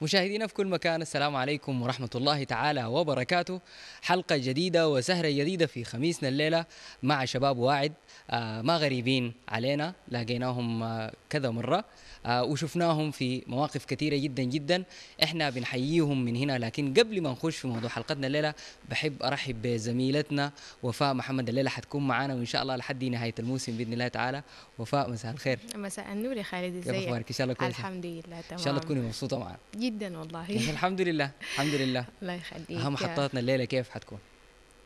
مشاهدينا في كل مكان، السلام عليكم ورحمة الله تعالى وبركاته. حلقة جديدة وسهرة جديدة في خميسنا الليلة مع شباب واعد. ما غريبين علينا، لاقيناهم كذا مرة وشفناهم في مواقف كثيرة جدا جدا. احنا بنحييهم من هنا، لكن قبل ما نخش في موضوع حلقتنا الليلة بحب أرحب بزميلتنا وفاء محمد. الليلة حتكون معنا وإن شاء الله لحد نهاية الموسم بإذن الله تعالى. وفاء، مساء الخير. مساء النور يا خالد، كيف ازيك؟ أخبارك؟ إن شاء الله كويسة. الحمد لله إن شاء الله تمام تكوني مبسوطة معنا جدا والله. الحمد لله الحمد لله. الله يخليك. أهم محطاتنا الليلة كيف حتكون؟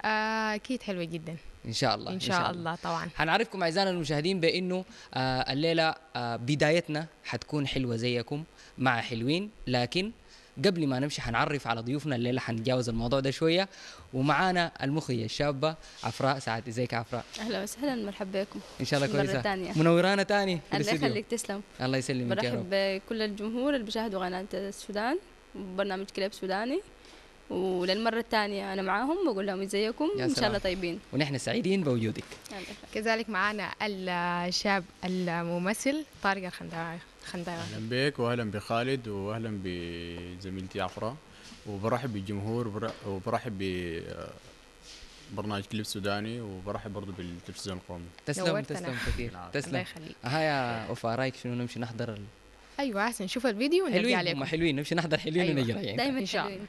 اكيد حلوه جدا إن شاء الله ان شاء الله طبعا. هنعرفكم أعزائنا المشاهدين بأنه الليلة بدايتنا حتكون حلوة زيكم مع حلوين، لكن قبل ما نمشي حنعرف على ضيوفنا الليلة، حنتجاوز الموضوع ده شوية. ومعانا المخرجة الشابة عفراء سعد. ازيك يا عفراء؟ اهلا وسهلا، مرحبا بكم ان شاء الله كويسه. مرة تانية. منورانا تاني في الله الاستديو. يخليك، تسلم. الله يسلمك يا برحب رب. بكل الجمهور اللي بيشاهدوا قناة السودان وبرنامج كليب سوداني، وللمرة الثانية أنا معاهم بقول لهم ازيكم، إن شاء الله طيبين. ونحن سعيدين بوجودك. كذلك معنا الشاب الممثل طارق الخنداوي. اهلا بك واهلا بخالد واهلا بزميلتي عفراء، وبرحب بالجمهور وبرحب ببرنامج كليب سوداني، وبرحب برضه بالتلفزيون القومي. تسلم كثير. تسلم. الله يخليك. ها يا وفاء، رايك شنو نمشي نحضر ايوه احسن نشوف الفيديو ونرجع حلوين عليكم. هم حلوين، نمشي نحضر حلوين. أيوة. ونجي راجعين دائما إن شاء الله.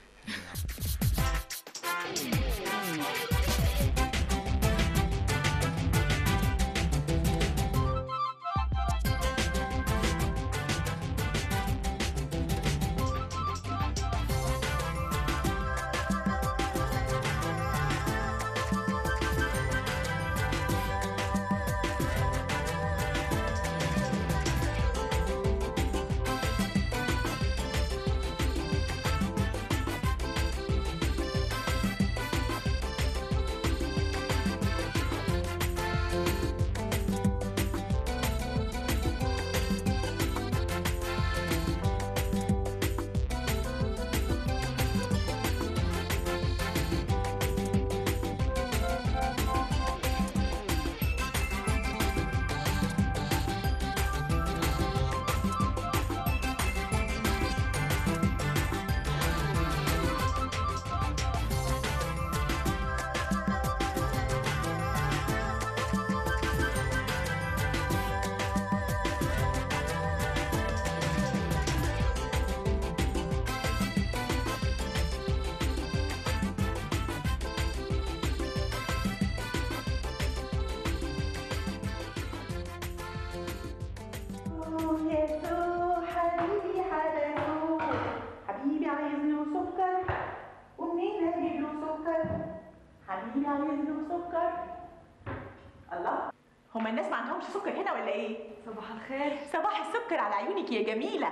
الله، هما الناس ما عندهمش سكر هنا ولا ايه؟ صباح الخير. صباح السكر على عيونك يا جميلة.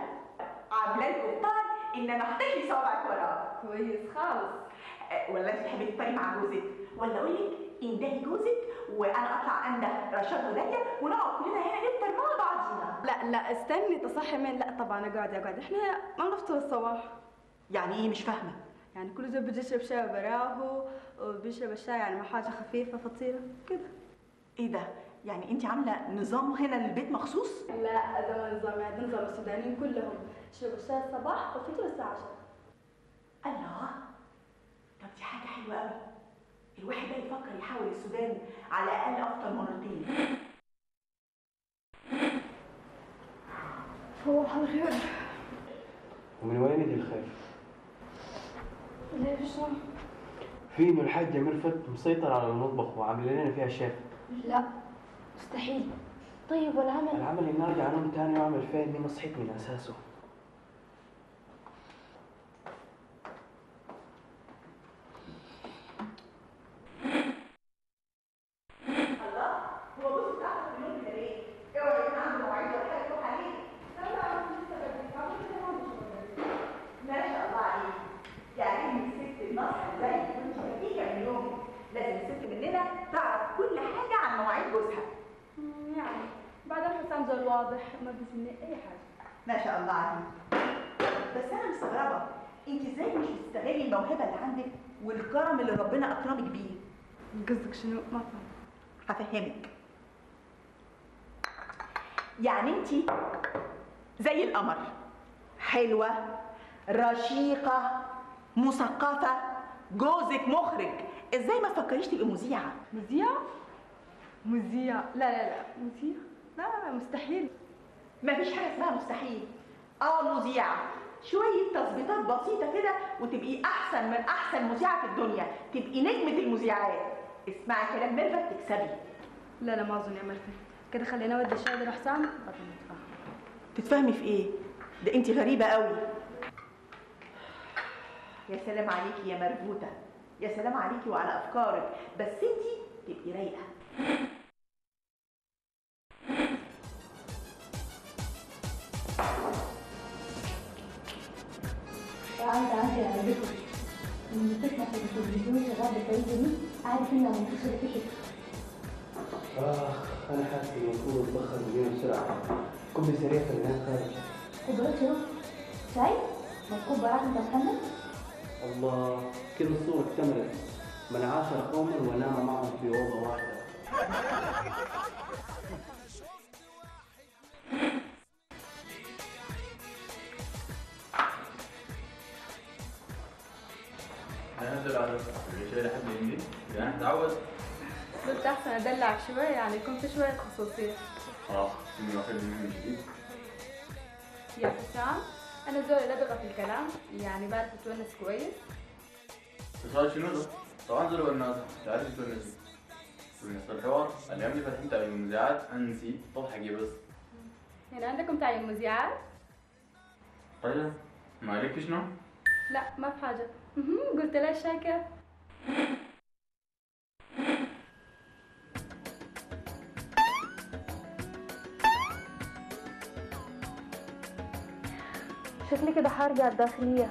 عاملة لكم فطار انما اختفي صوابعك وراه. كويس خالص. ولا انت تحبي تفطري مع جوزك؟ ولا اقول لك اندهي جوزك وانا اطلع انده رشاد وداليا ونقعد كلنا هنا نفطر مع بعضينا. لا استني تصحي من، لا طبعا اقعد، احنا ما نفطر الصباح. يعني ايه؟ مش فاهمة. يعني كل زول بده يشرب شاي براهو وبيشرب الشاي يعني مع حاجة خفيفة فطيرة كده. ايه ده؟ يعني انت عاملة نظام هنا للبيت مخصوص؟ لا ده ما نظام، يعني نظام السودانيين كلهم يشربوا الشاي الصباح والفطور الساعة 10. الله، طب دي حاجة حلوة قوي. الواحد ده يفكر يحول السودان على الأقل أفطر مرتين. صباح الخير. ومن وين يجي الخير؟ ليه شو؟ في انه الحاجة مرفت مسيطر على المطبخ وعامل لنا فيها شيف. لا مستحيل. طيب والعمل؟ العمل اني ارجع انام تاني واعمل فيها اني ما صحيت من اساسه. يعني بعد الحسام زول واضح ما بيسمي اي حاجه. ما شاء الله عليك. بس انا مستغربه انت ازاي مش بتستغلي الموهبه اللي عندك والكرم اللي ربنا اكرمك بيه. قصدك شنو؟ ما فهمت. هفهمك. يعني انت زي القمر، حلوه رشيقة، مثقفة، جوزك مخرج، ازاي ما تفكريش تبقي مذيعة؟ مذيع؟ لا مذيع؟ لا مستحيل. مفيش حاجة اسمها مستحيل. مذيعة، شوية تظبيطات بسيطة كده وتبقي أحسن من أحسن مذيعة في الدنيا، تبقي نجمة المذيعات. اسمعي كلام ميرفت تكسبي. لا ما أظن يا مرفت، كده خلينا نودي الشهادة لحسام بعدين نتفاهم. تتفهمي في إيه؟ ده أنت غريبة قوي. يا سلام عليكي يا مربوطة، يا سلام عليكي وعلى أفكارك، بس أنت تبقي رايقة. عندي عندكم لما تسمع في التلفزيون شغال بالطريقه دي عارف انها منتشره في حته. انا حاسس اني المفروض اتبخر مليون بسرعه. كوبي سريع في الناس خارج. كوبايات شرب شاي؟ مكتوب براحة انت محمد؟ الله كده الصورة اكتملت. من 10 قوما ونام معهم في اوضه واحده. هنزل على الشيء لحد يمدي يعني هتعود. قلت احسن ادلعك شويه يعني يكون في شويه خصوصيه. اني واخد من جديد. يا حسام انا زول لدغه في الكلام، يعني بعرف اتونس كويس. تخيل شنو ده؟ طبعا زول الناس تعرفي تونسي. بالنسبه للحوار الايام اللي فاتت تعليم المذيعات انسي تضحكي بس. يعني عندكم تعليم مذيعات؟ طيب مالك شنو؟ لا ما في حاجه. قلت لها الشاي كيف؟ شكلي كده حارجة الداخلية.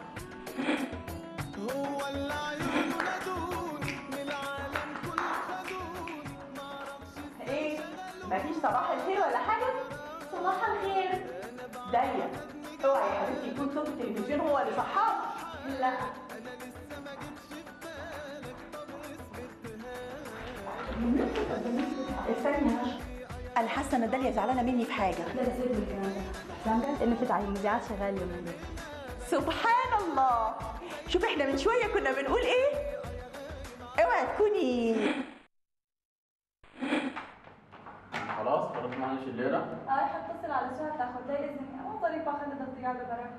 هو اللي عيونه ندون من العالم كل خدود ما اعرفش. ايه؟ مفيش صباح الخير ولا حاجة؟ صباح الخير. دايما اوعي يا حبيبتي يكون صوت التلفزيون هو اللي صحاك. لا استني انا حاسه ان داليا زعلانه مني في حاجه. لا سيبني الكلام ده. حسام قال ان في تعليم مذيعات شغال اليومين دول. سبحان الله، شوف احنا من شويه كنا بنقول ايه؟ اوعي تكوني خلاص خلص معلش الليله. حتصل على سهى تاخد لي اذن، مو ظريفه خلت الطياره برا.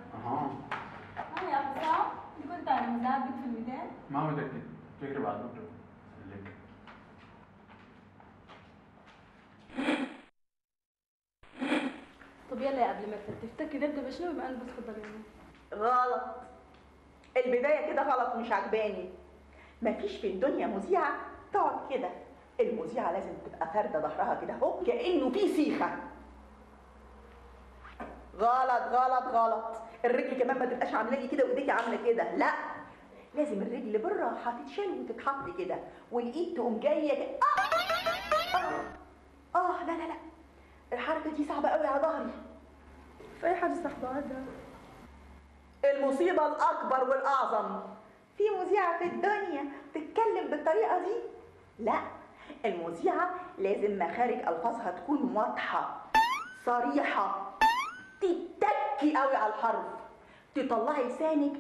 يا حسام انت كنت على مذيعات بنت في الميدان؟ ما متاكد، فكري بعد بكره. خليك. طب يلا يا قبل ما تفتكري نبدا بشنو بما انه بتفضل يعني. غلط. البدايه كده غلط ومش عجباني. مفيش في الدنيا مذيعه تقعد كده. المذيعه لازم تبقى فارده ظهرها كده اهو كانه في سيخه. غلط غلط غلط. الرجل كمان ما تبقاش عامله لي كده وايديكي عامله كده، لا لازم الرجل بالراحه تتشال وتتحط كده والايد تقوم جايه كده. لا لا لا الحركه دي صعبه قوي على ظهري. في اي حاجه صاحبها ده. المصيبه الاكبر والاعظم في مذيعه في الدنيا تتكلم بالطريقه دي؟ لا، المذيعه لازم مخارج الفاظها تكون واضحه صريحه، تتكي قوي على الحرف، تطلعي لسانك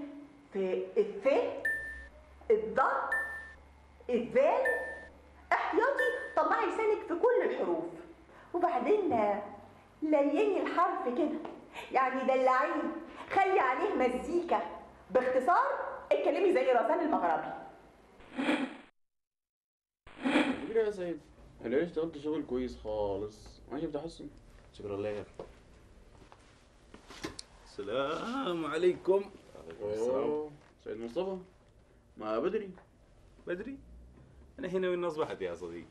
في الث الض الذال، احتياطي طلعي لسانك في كل الحروف، وبعدين ليني الحرف كده، يعني دلعيه، خلي عليه مزيكا، باختصار اتكلمي زي رزان المغربي. فكرة يا سيد، انا اشتغلت شغل كويس خالص، ما شفت تحسن. شكرا لك. السلام عليكم. السلام. سيد مصطفى، ما بدري انا هنا وين اصبحت يا صديقي؟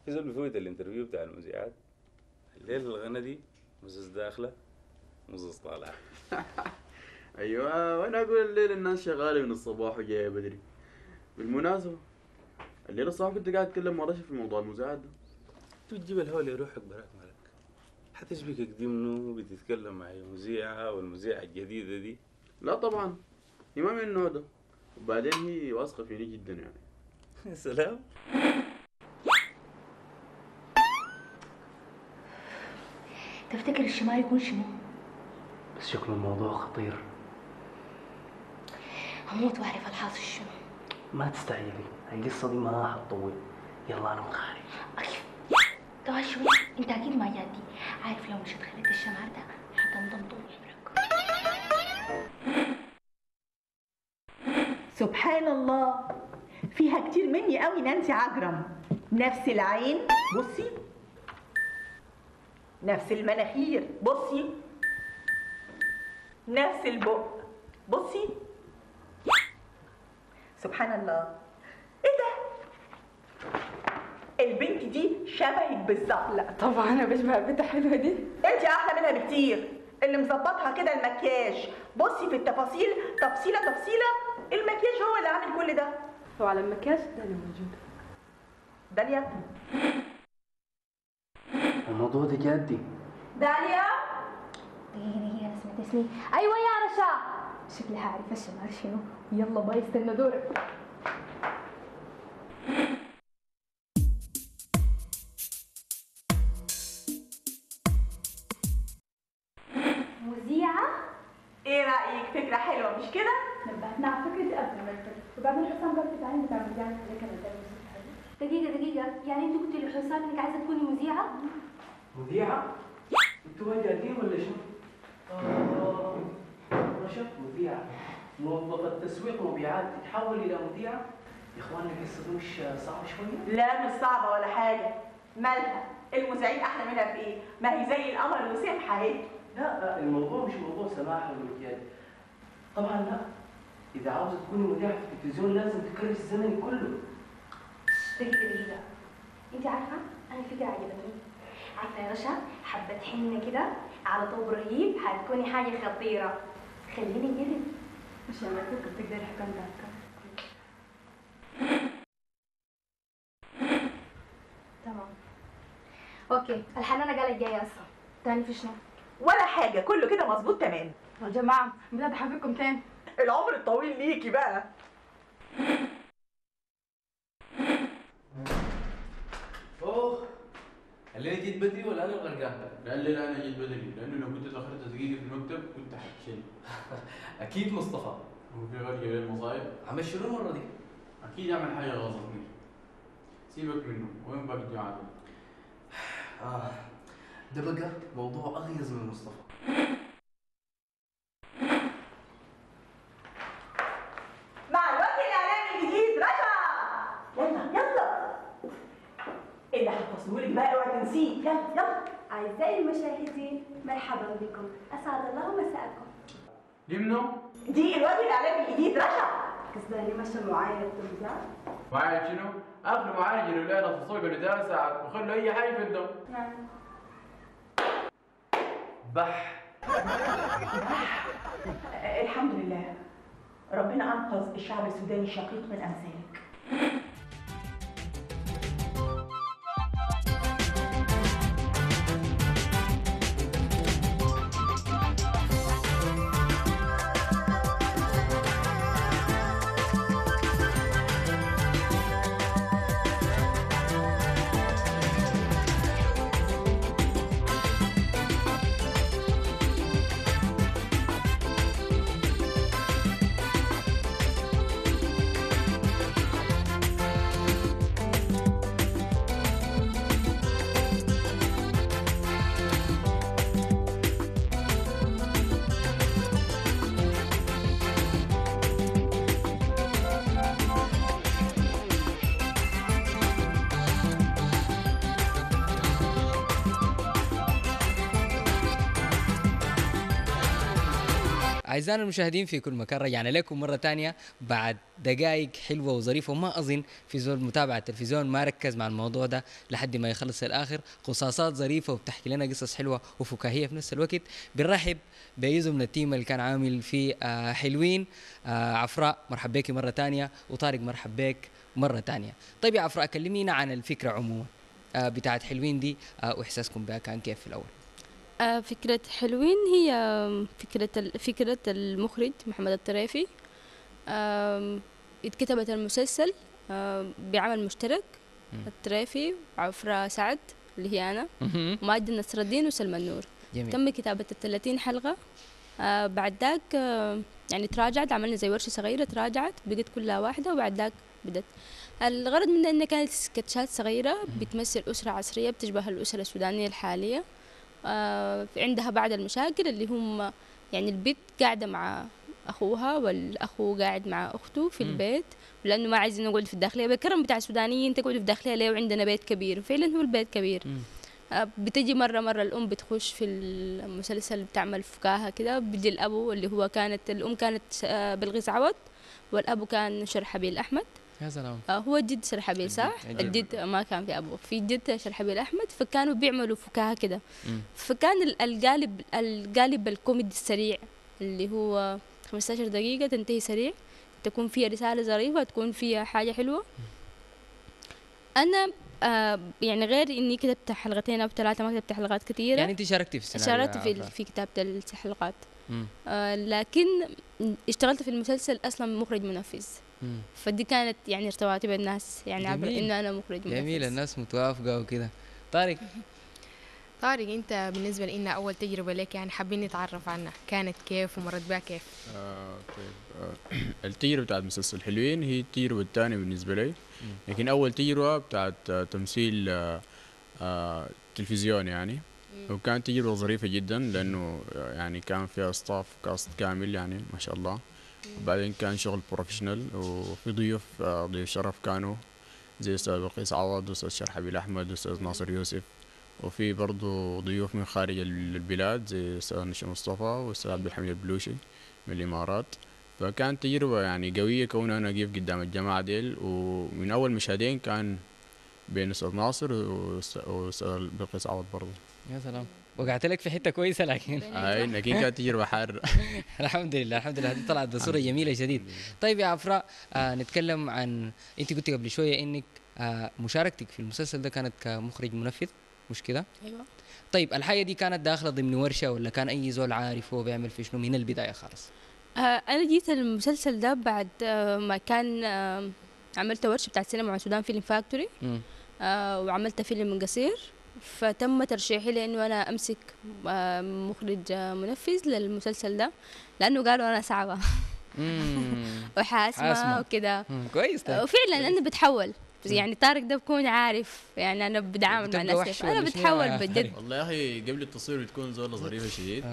في زول بفوت الانترفيو بتاع المذيعات الليله الغنى دي مزز داخله مزز طالعه. ايوه، وانا اقول الليله الناس شغاله من الصباح وجايه بدري. بالمناسبه الليله الصباح كنت قاعد اتكلم مع رشا في موضوع المذيعات ده. تجيب الهول يروحك براك مالك، حتشبكك دي منو بتتكلم مع مذيعه والمذيعه الجديده دي؟ لا طبعا، هي ما من النوع ده، وبعدين هي واثقه فيني جدا يعني. يا سلام. تفتكر الشمال يكون شنو؟ بس شكله الموضوع خطير. هموت واعرف الحاصل شنو. ما تستعجلي، القصة دي ما حتطول. يلا أنا مخارج. أكيد تعال شوي، أنت أكيد ما جادي. عارف لو مشيت خليت الشمعة ده حتنضم طول عمرك. سبحان الله، فيها كتير مني قوي نانسي عجرم. نفس العين بصي، نفس المناخير بصي، نفس البق بصي. سبحان الله، ايه ده؟ البنت دي شبهك بالظبط. لا طبعا انا بشبه البنت الحلوه دي. انت احلى منها بكتير. اللي مظبطها كده المكياج. بصي في التفاصيل، تفصيله تفصيله. المكياج هو اللي عامل كل ده. وعلى المكياج داليا موجوده. داليا؟ الموضوع ده جدي. داليا دقيقة أنا سمعت اسمي. أيوة يا رشا، شكلي هعرف الشمال شنو. يلا باي استنى دورك. مذيعة؟ ايه رأيك؟ فكرة حلوة مش كده؟ نبهتنا على فكرة قبل ما نركز، وبعدين حسام قال في تعليم بتاع مذيعة خليك أنا دقيقة، يعني أنت قلتي لحسام إنك عايزة تكوني مذيعة؟ مذيعة؟ انتوا جادين ولا شنو؟ رشا مذيعة، موظفة تسويق مبيعات تتحول إلى مذيعة؟ يا إخواننا القصة دي مش صعبة شوية؟ لا مش صعبة ولا حاجة. مالها؟ المذيعين أحلى منها في إيه؟ ما هي زي القمر وسمحة أهي. لا الموضوع مش موضوع سماح ولا طبعا لا. إذا عاوزة تكوني مذيعة في التلفزيون لازم تكرس الزمن كله. دقيقة، أنت عارفة؟ أنا الفكرة عجبتني. عارفة يا رشا، حبة حنة كده على طوب رهيب هتكوني حاجة خطيرة. خليني نجرب. مش انا كنت تقدري حكام ده. تمام. أوكي، الحنانة قالت جاية أصلا. تاني في شنو؟ ولا حاجة، كله كده مظبوط تمام. يا جماعه بجد حبيبكم تاني. العمر الطويل ليكي بقى. اوه، الليلة جيت بدري ولا انا الغرقان؟ لا الليلة أنا جيت بدري، لأنه لو كنت تأخرت دقيقة في المكتب كنت حتشل. اكيد مصطفى. هو في غير غير المصايب؟ عمل شنو المرة دي؟ أكيد يعمل حاجة غلطني. سيبك منه، وين باقي الجماعة دول؟ ده بقى موضوع اغيظ من مصطفى. مع الوقت الإعلامي الجديد رشا. يلا اللي هفصلهولك بقى اوعي تنسيه. يلا. أعزائي المشاهدين، مرحبا بكم. أسعد الله مساءكم. دي منو؟ دي الوقت الإعلامي الجديد رشا. كسباني مشى معاينة التمثال. معالج شنو؟ أخذ معالج الولادة في السوق اللي 3 ساعات وخلوا أي حاجة في الدم. بح. الحمد لله، ربنا أنقذ الشعب السوداني الشقيق من أمثالك. أعزائنا المشاهدين في كل مكان، رجعنا لكم مرة تانية بعد دقائق حلوة وظريفة، وما أظن في زول متابع التلفزيون ما ركز مع الموضوع ده لحد ما يخلص الآخر. قصاصات ظريفة وبتحكي لنا قصص حلوة وفكاهية في نفس الوقت. بنرحب بيزو من التيم اللي كان عامل في حلوين. عفراء مرحب بك مرة تانية، وطارق مرحب بك مرة تانية. طيب يا عفراء، كلمينا عن الفكرة عموما بتاعت حلوين دي، وإحساسكم بها كان كيف في الأول؟ فكرة حلوين هي فكرة المخرج محمد الطريفي. اتكتبت المسلسل بعمل مشترك، الطريفي وعفرة سعد اللي هي أنا وماجد نصر الدين وسلمى النور. جميل. تم كتابة 30 حلقة. بعد ذاك يعني تراجعت، عملنا زي ورشة صغيرة، تراجعت بقت كلها واحدة، وبعد ذاك بدت. الغرض منها إنها كانت سكتشات صغيرة بتمثل أسرة عصرية بتشبه الأسرة السودانية الحالية. عندها بعض المشاكل اللي هم يعني البنت قاعدة مع أخوها والأخو قاعد مع أخته في البيت، لأنه ما عايزين نقعد في الداخلية بالكرم بتاع السودانيين، تقعدوا في الداخلية ليه وعندنا بيت كبير، فعلا هو البيت كبير. بتجي مرة الأم بتخش في المسلسل بتعمل فكاهة كده، بيجي الأبو اللي هو الأم كانت بلغيس عوض، والأبو كان شرحبيل أحمد. يا سلام. هو الجد شرحبيل صح؟ الجد ما كان في أبو، في جد شرحبيل أحمد، فكانوا بيعملوا فكاهة كده. فكان القالب الكوميدي السريع اللي هو 15 دقيقة تنتهي سريع، تكون فيها رسالة ظريفة، تكون فيها حاجة حلوة. أنا يعني غير إني كتبت حلقتين أو 3، ما كتبت حلقات كثيرة. يعني أنت شاركتي في السيناريو؟ شاركت في كتابة الحلقات. لكن اشتغلت في المسلسل أصلا مخرج منفذ. فدي كانت يعني ارتباطي بالناس، يعني عبر إنه أنا مخرج منفذ. جميل، الناس متوافقة وكده. طارق أنت بالنسبة لنا أول تجربة لك يعني حابين نتعرف عنها، كانت كيف ومرت بها كيف؟ طيب التجربة بتاعت مسلسل حلوين هي التجربة الثانية بالنسبة لي، لكن أول تجربة بتاعت تمثيل تلفزيون يعني، وكانت تجربة ظريفة جدا لأنه يعني كان فيها ستاف كاست كامل يعني ما شاء الله. وبعدين كان شغل بروفيشنال، وفي ضيوف شرف كانوا زي أستاذ بلقيس عوض وأستاذ شرحبيل أحمد وأستاذ ناصر يوسف، وفي برضو ضيوف من خارج البلاد زي أستاذ نشا مصطفى وأستاذ عبد الحميد البلوشي من الإمارات. فكانت تجربة يعني قوية كون أنا أقف قدام الجماعة ديل، ومن أول مشهدين كان بين أستاذ ناصر وأستاذ بلقيس عوض برضو. يا سلام، وقعت لك في حتة كويسة لكن لكن كانت تجربة حارة. الحمد لله الحمد لله، دي طلعت بصورة جميلة شديد. طيب يا عفراء، نتكلم عن، أنت قلتي قبل شوية إنك مشاركتك في المسلسل ده كانت كمخرج منفذ، مش كده؟ أيوة. طيب الحاجة دي كانت داخلة ضمن ورشة ولا كان أي زول عارف هو بيعمل في شنو من البداية خالص؟ أنا جيت المسلسل ده بعد ما كان عملت ورشة بتاعت سينما مع سودان فيلم فاكتوري، وعملت فيلم قصير، فتم ترشيحي لأنه أنا أمسك مخرج منفذ للمسلسل ده، لأنه قالوا أنا صعبة وحاسمة وكده. كويس. وفعلا أنا بتحول، يعني طارق ده بكون عارف يعني أنا بدعامل مع الناس، أنا بتحول بجد. والله يا أخي قبل التصوير بتكون زولة ظريفة شديد.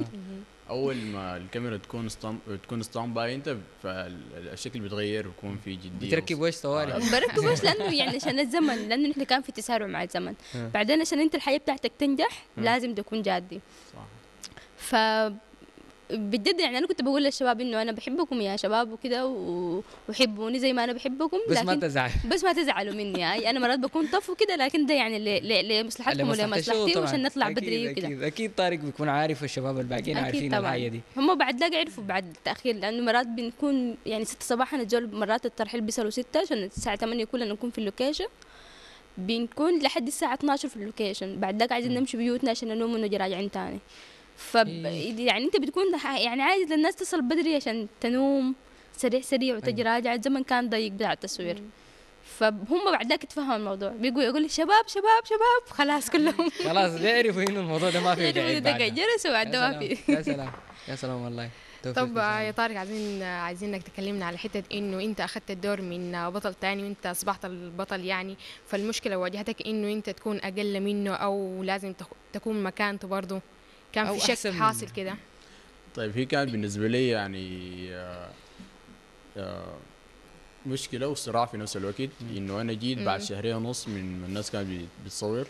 اول ما الكاميرا تكون ستاند باي انت، فالشكل بيتغير ويكون في جديه. بتركب وش طوالي؟ بركب وش لانه يعني عشان الزمن، لانه نحن كان في تسارع مع الزمن. بعدين عشان انت الحياه بتاعتك تنجح لازم تكون جادي. صح. ف بجد يعني انا كنت بقول للشباب انه انا بحبكم يا شباب وكده، وحبوني زي ما انا بحبكم، بس ما تزعلوا، بس ما تزعلوا مني. انا مرات بكون طف وكده، لكن ده يعني لمصلحتكم ولمصلحتي وعشان نطلع بدري وكده. اكيد طارق بيكون عارف والشباب الباقيين عارفين الحاجه دي. هم بعد لا عرفوا بعد التاخير، لانه مرات بنكون يعني 6 صباحا الجول، مرات الترحيل بيصلوا 6 عشان الساعه 8 كلنا نكون في اللوكيشن، بنكون لحد الساعه 12 في اللوكيشن، بعد ذاك عايزين نمشي بيوتنا عشان ننوم ونجي راجعين تاني. يعني انت بتكون يعني عايز الناس تصل بدري عشان تنوم سريع وتجي راجع. الزمن كان ضيق بتاع التصوير، فهم بعد ذاك تفهموا الموضوع، بيقول يقول لي شباب خلاص كلهم خلاص بيعرفوا انه الموضوع ده ما في دقيقة جرس وبعد ما في. يا سلام يا سلام والله. طب يا طارق عايزينك تكلمنا على حتة انه انت اخذت الدور من بطل تاني وانت اصبحت البطل يعني، فالمشكلة واجهتك انه انت تكون اقل منه او لازم تكون مكانته برضه؟ كان في شك حاصل كده؟ طيب هي كان بالنسبة لي يعني مشكلة وصراع في نفس الوقت، إنه أنا جيت بعد 2.5 شهر من الناس كانت بتصور،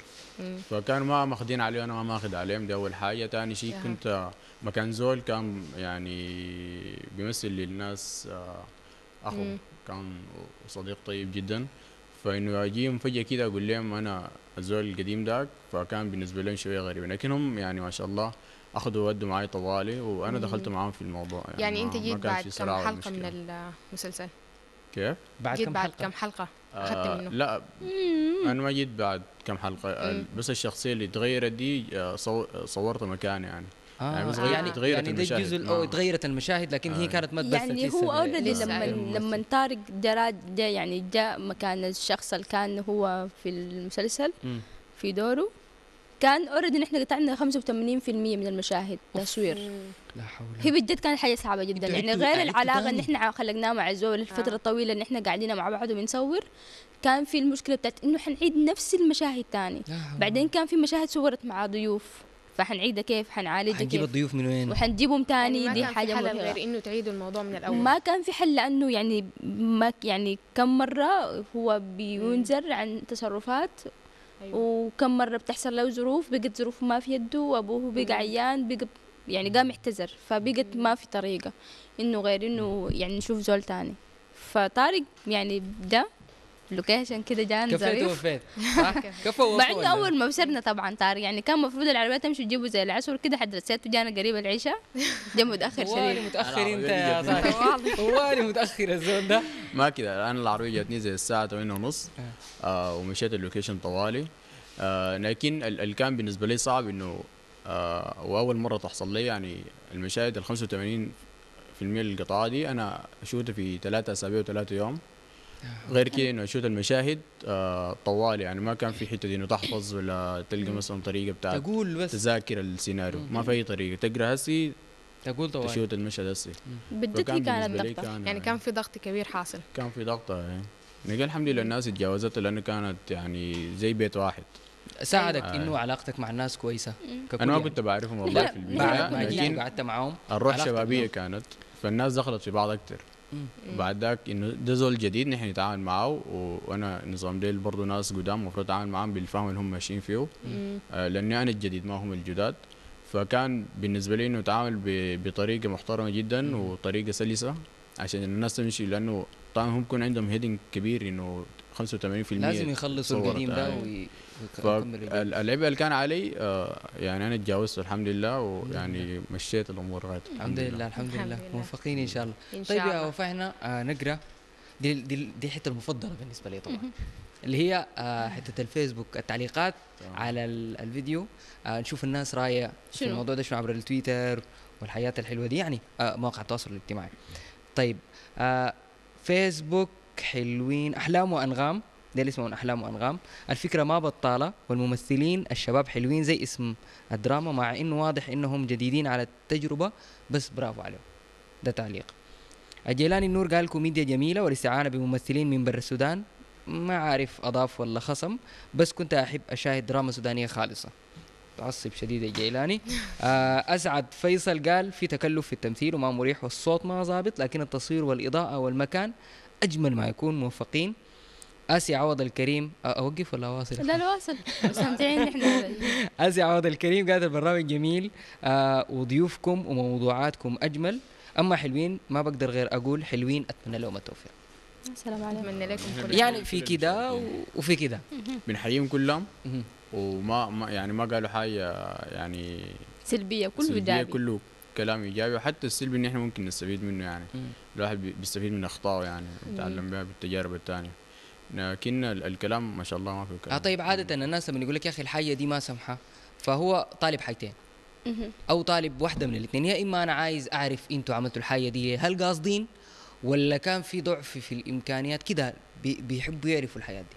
فكانوا ما ماخدين عليه وأنا ما ماخد عليهم. دي أول حاجة. تاني شيء كنت مكان زول كان يعني بيمثل للناس أخو، كان صديق طيب جدا، فإنه أجيهم فجأة كده أقول لهم أنا الزول القديم داك، فكان بالنسبة لهم شوية غريب، لكنهم يعني ما شاء الله أخذوا ودوا معي طوالي، وأنا دخلت معاهم في الموضوع. يعني أنت جيت بعد كم حلقة من المسلسل؟ كيف؟ جيت بعد كم حلقة أخذت منه؟ لا أنا ما جيت بعد كم حلقة، بس الشخصية اللي تغيرت دي صورت مكان يعني. يعني تغيرت المشاهد. جزء تغيرت المشاهد، لكن هي كانت ما تبثت. يعني هو اوريدي لما طارق جاء مكان الشخص اللي كان هو في المسلسل في دوره، كان اوريدي نحن قطعنا 85% من المشاهد تصوير. لا حول. هي بجد كانت حاجه صعبه جدا، يعني غير العلاقه ان احنا خلقناها مع الزول الفتره الطويله اللي احنا قاعدين مع بعض وبنصور، كان في المشكله بتاعت انه حنعيد نفس المشاهد تاني. بعدين كان في مشاهد صورت مع ضيوف، فحنعيدها كيف، حنعالجها كيف، حنجيب الضيوف من وين وحنجيبهم تاني. يعني دي حاجه حل مرهقه، غير انه تعيدوا الموضوع من الاول. ما كان في حل، لانه يعني ما يعني كم مره هو بينذر عن تصرفات. أيوة. وكم مرة بتحصل له ظروف بقت ظروفه ما في يده، وأبوه بقى عيان، بقى يعني قام اعتذر، فبقت ما في طريقة إنه غير إنه يعني نشوف زول تاني. فطارق يعني ده لوكيشن كده جان كفيت ظريف. ووفيت صح؟ كفى ووفى. مع إنه أول ما بصرنا طبعا طارق يعني كان المفروض العربية تمشي تجيبه زي العصر كده، حد رسيته جانا قريب العشاء، جا متأخر والله شديد. متأخر أنت يا طارق، والله متأخر الزول ده. ما كده، انا العربيه جاتني زي الساعه 8:30 ومشيت اللوكيشن طوالي. لكن اللي كان بالنسبه لي صعب انه واول مره تحصل لي يعني المشاهد ال 85% للقطاع دي انا اشوتها في 3 أسابيع و3 يوم. غير كده انه اشوت المشاهد طوالي، يعني ما كان في حته دي انه تحفظ ولا تلقى مثلا طريقه بتاعت تقول بس تذاكر السيناريو، ما في اي طريقه تقرا هسي تقول طوالي تشوت المشهد هسي. بدت هي كانت ضغطة، يعني كان في ضغط كبير حاصل. كان في ضغط يعني الحمد لله الناس اتجاوزتها لانه كانت يعني زي بيت واحد. ساعدك انه علاقتك مع الناس كويسه. انا ما كنت بعرفهم والله في البدايه، بعد ما جيت وقعدت معاهم الروح شبابيه كانت، فالناس دخلت في بعض اكثر. بعد ذاك انه ده زول جديد نحن نتعامل معه، وانا نظام ديل برضه ناس قدام المفروض اتعامل معاهم بالفهم اللي هم ماشيين فيه، لاني انا الجديد ما هم الجداد. فكان بالنسبه لي انه اتعامل بطريقه محترمه جدا وطريقه سلسه عشان الناس تمشي، لانه طبعا هم بيكون عندهم هيدنج كبير انه 85% لازم يخلصوا القديم ده فالعبء اللي كان علي يعني انا تجاوزته الحمد لله، ويعني مشيت الامور غاية. الحمد لله الحمد لله موفقين ان شاء الله. طيب يا وفاء احنا نقرا دي الحته المفضله بالنسبه لي طبعا، اللي هي حته الفيسبوك، التعليقات على الفيديو. نشوف الناس رايه في الموضوع ده شنو عبر التويتر والحياه الحلوه دي، يعني مواقع التواصل الاجتماعي. طيب فيسبوك حلوين، احلام وانغام، ده اللي اسمه احلام وانغام. الفكره ما بطاله والممثلين الشباب حلوين زي اسم الدراما، مع انه واضح انهم جديدين على التجربه، بس برافو عليهم. ده تعليق. الجيلاني النور قال كوميديا جميله والاستعانه بممثلين من برا السودان، ما عارف اضاف ولا خصم، بس كنت احب اشاهد دراما سودانيه خالصه. تعصب شديد الجيلاني. اسعد فيصل قال في تكلف في التمثيل وما مريح والصوت ما ظابط، لكن التصوير والاضاءه والمكان اجمل ما يكون، موفقين. آسيا عوض الكريم، اوقف ولا واصل؟ لا واصل، مستمتعين نحن. آسيا عوض الكريم قالت البرنامج جميل وضيوفكم وموضوعاتكم اجمل، اما حلوين ما بقدر غير اقول حلوين، اتمنى لهم التوفيق. السلام عليكم. اتمنى لكم كل يعني في كده وفي كده بنحييهم كلهم، وما يعني ما قالوا حاجه يعني سلبيه، كله ايجابي، كله كلام ايجابي، وحتى السلبي ان احنا ممكن نستفيد منه، يعني الواحد بيستفيد من اخطائه يعني، يتعلم بها بالتجارب الثانيه. لكن الكلام ما شاء الله ما في كلام. طيب عاده الناس لما يقول لك يا اخي الحاجه دي ما سمحه، فهو طالب حاجتين او طالب واحده من الاثنين، يا اما انا عايز اعرف انتوا عملتوا الحاجه دي هل قاصدين ولا كان في ضعف في الامكانيات كده، بيحبوا يعرفوا الحياه دي.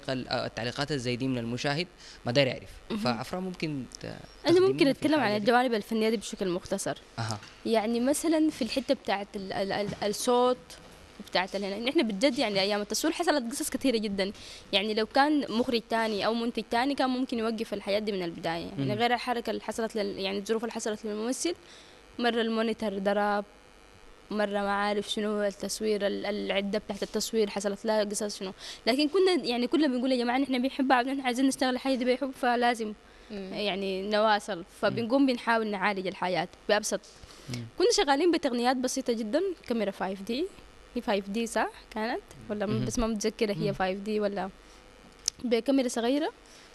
التعليقات الزي دي من المشاهد ما داير يعرف. فعفرا ممكن انا ممكن اتكلم عن الجوانب الفنيه دي بشكل مختصر. يعني مثلا في الحته بتاعت الصوت بتاعت احنا بجد يعني ايام التصوير حصلت قصص كثيره جدا، يعني لو كان مخرج تاني او منتج تاني كان ممكن يوقف الحياه دي من البدايه، يعني غير الحركه اللي حصلت يعني الظروف اللي حصلت للممثل، مره المونيتور ضرب، مرة ما عارف شنو التصوير، العدة بتاعت التصوير حصلت لها قصص شنو، لكن كنا يعني كلنا بنقول يا جماعة نحن بنحب بعض، نحن عايزين نشتغل الحاجة دي بيحب، فلازم يعني نواصل، فبنقوم بنحاول نعالج الحياة بأبسط. كنا شغالين بتقنيات بسيطة جدا، كاميرا 5D، هي 5D صح كانت ولا بس ما متذكرة هي 5D ولا، بكاميرا صغيرة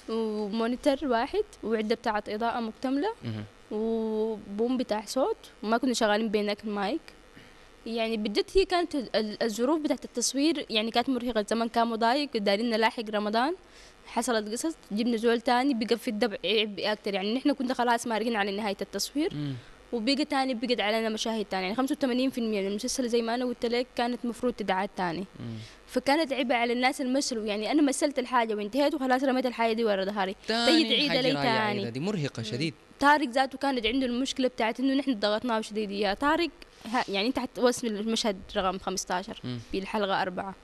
ومونيتور واحد وعدة بتاعت إضاءة مكتملة وبوم بتاع صوت، وما كنا شغالين بينك المايك. يعني بجد هي كانت الظروف بتاعت التصوير يعني كانت مرهقة، الزمن كان مضايق، دارين نلاحق رمضان، حصلت قصص، جبنا زول تاني بقى في الدبع أكتر، يعني نحن كنا خلاص مارقين على نهاية التصوير وبقى تاني بقت علينا مشاهد تانية، يعني 85% من المسلسل زي ما أنا قلت لك كانت مفروض تدعاد تاني. فكانت عبء على الناس المثلوا، يعني أنا مثلت الحاجة وانتهيت وخلاص رميت الحاجة دي ورا ظهري، تيجي تعيدها لي تاني. دي مرهقة شديد. طارق ذاته كانت عنده المشكلة بتاعت إنه نحن ضغطناه شديد. يا طارق يعني أنت حتوصل المشهد رقم 15 في الحلقة 4